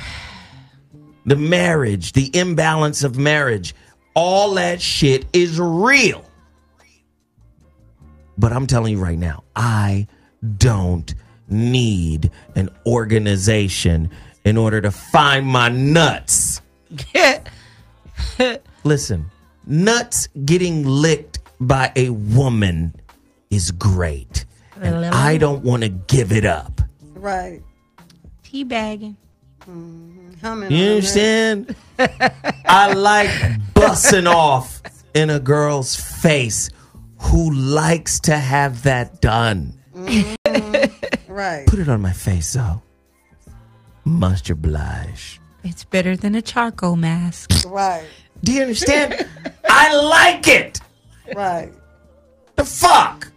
the marriage, the imbalance of marriage, all that shit is real. But I'm telling you right now, I don't need an organization in order to find my nuts. Listen, nuts getting licked by a woman is great. And I don't want to give it up. Right. Teabagging. You understand? I like busting off in a girl's face who likes to have that done. Right. Put it on my face, though. Must oblige. It's better than a charcoal mask. Right. Do you understand? I like it. Right. The fuck?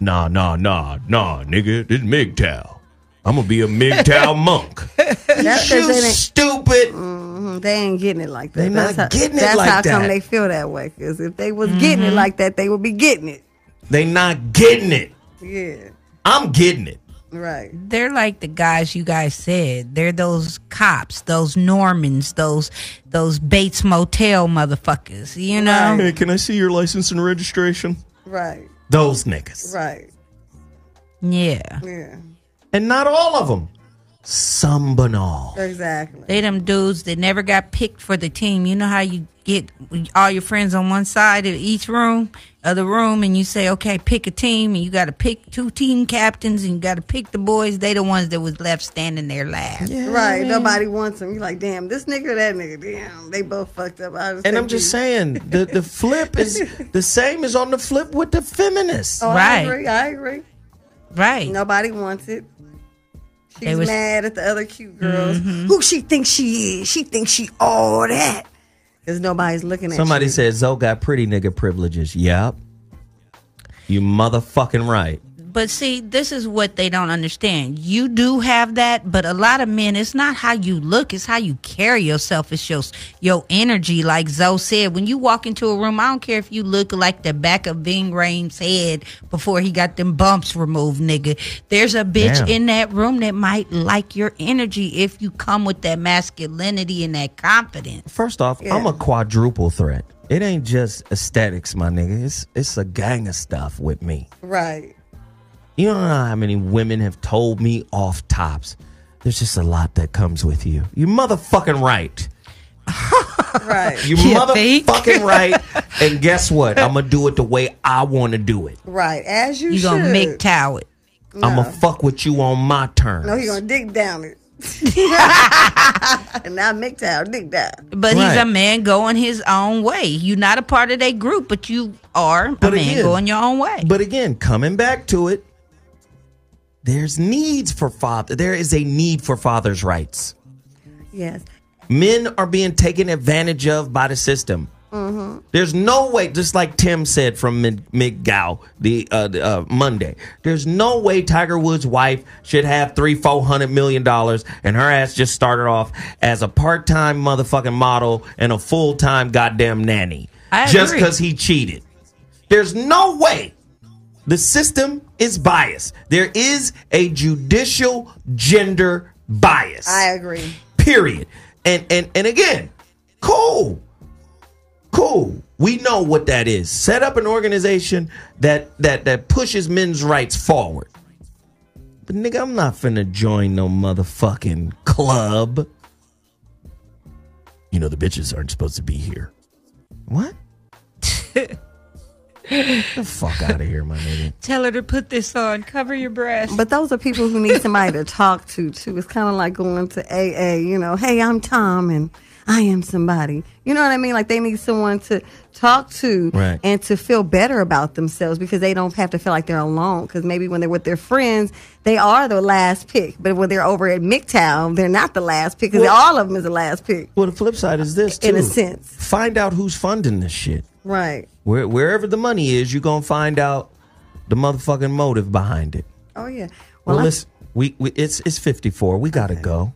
Nah, nigga. This is MGTOW. I'm gonna be a MGTOW monk. That's you stupid. They ain't getting it like that. They not getting it that's like how that. come they feel that way. Because if they was getting it like that, they would be getting it. They not getting it. Yeah. I'm getting it. Right. They're like the guys you guys said. They're those cops, those Normans, those Bates Motel motherfuckers, you know? Hey, can I see your license and registration? Right. Those niggas. Right. Yeah. Yeah. And not all of them. Some but all. Exactly. They them dudes that never got picked for the team. You know how you get all your friends on one side of each room, of the room, and you say, okay, pick a team, and you got to pick 2 team captains, and you got to pick the boys. They the ones that was left standing there last. Yeah, right. Nobody wants them. You're like, damn, this nigga or that nigga, damn, they both fucked up. And I'm just saying, the flip is the same as on the flip with the feminists. Oh, right. I agree. Right. Nobody wants it. She's mad at the other cute girls. Who she thinks she is? She thinks she all that. Because nobody's looking at Somebody you. said Zoe got pretty nigga privileges. Yep. You motherfucking right. But see, this is what they don't understand. You do have that, but a lot of men, it's not how you look, it's how you carry yourself. It's your energy. Like Zoe said, when you walk into a room, I don't care if you look like the back of Ving Rhames' head before he got them bumps removed, nigga. There's a bitch in that room that might like your energy if you come with that masculinity and that confidence. First off, I'm a quadruple threat. It ain't just aesthetics, my nigga. It's a gang of stuff with me. Right. You don't know how many women have told me off tops. There's just a lot that comes with you. You motherfucking right. Right. You motherfucking right. And guess what? I'm going to do it the way I want to do it. Right. As you should. You going to MGTOW it. No. I'm going to fuck with you on my terms. No, he going to dig down it. And now MGTOW, dig down. But he's a man going his own way. You're not a part of that group, but you are a man going your own way. But again, coming back to it, there's needs for father. There is a need for father's rights. Yes. Men are being taken advantage of by the system. Mm-hmm. There's no way, just like Tim said from MGTOW the Monday, there's no way Tiger Woods' wife should have $300-400 million and her ass just started off as a part-time motherfucking model and a full-time goddamn nanny just because he cheated. There's no way. The system is biased. There is a judicial gender bias. I agree. Period. And again, cool. We know what that is. Set up an organization that pushes men's rights forward. But nigga, I'm not finna join no motherfucking club. You know the bitches aren't supposed to be here. What? Get the fuck out of here, my nigga. Tell her to put this on. Cover your breast. But those are people who need somebody to talk to, too. It's kind of like going to AA, you know. Hey, I'm Tom, and I am somebody. You know what I mean? Like they need someone to talk to Right. and to feel better about themselves because they don't have to feel like they're alone. Because maybe when they're with their friends, they are the last pick. But when they're over at MGTOW, they're not the last pick because all of them is the last pick. Well, the flip side is this, too. In a sense. Find out who's funding this shit. Right. Wherever the money is, you're going to find out the motherfucking motive behind it. Oh, yeah. Well, listen, it's 54. We got to go.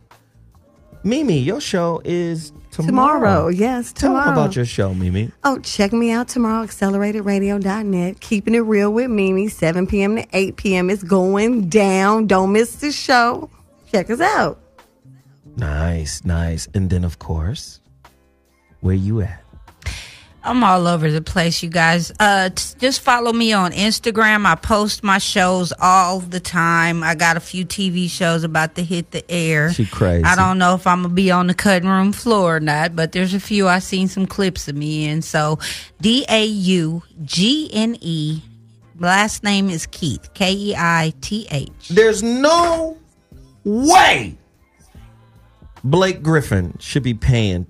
Mimi, your show is tomorrow. Yes, Tell tomorrow. them about your show, Mimi. Oh, check me out tomorrow, acceleratedраdio.net. Keeping it real with Mimi, 7 p.m. to 8 p.m. It's going down. Don't miss the show. Check us out. Nice. And then, of course, where you at? I'm all over the place, you guys. Just follow me on Instagram. I post my shows all the time. I got a few TV shows about to hit the air. She crazy. I don't know if I'm going to be on the cutting room floor or not, but there's a few I seen some clips of me in. So, DAUGNE. Last name is Keith. KEITH. There's no way Blake Griffin should be paying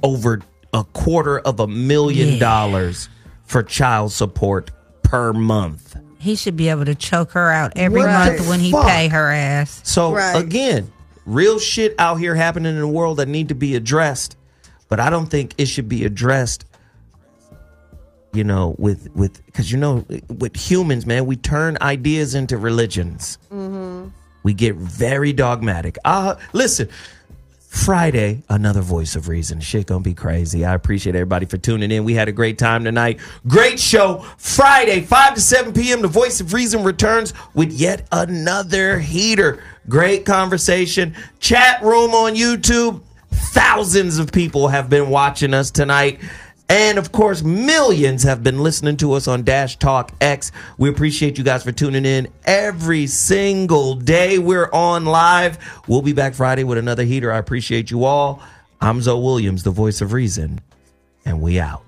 over $250,000 for child support per month. He should be able to choke her out every month when he pay her ass. So again, real shit out here happening in the world that need to be addressed, but I don't think it should be addressed. You know, with because with humans, man, we turn ideas into religions. Mm-hmm. We get very dogmatic. Listen. Friday, another voice of reason. Shit gonna be crazy. I appreciate everybody for tuning in. We had a great time tonight. Great show. Friday, 5 to 7 p.m. The Voice of Reason returns with yet another heater. Great conversation. Chat room on YouTube. Thousands of people have been watching us tonight. And, of course, millions have been listening to us on Dash Talk X. We appreciate you guys for tuning in every single day. We're on live. We'll be back Friday with another heater. I appreciate you all. I'm ZoWilliams, the voice of reason, and we out.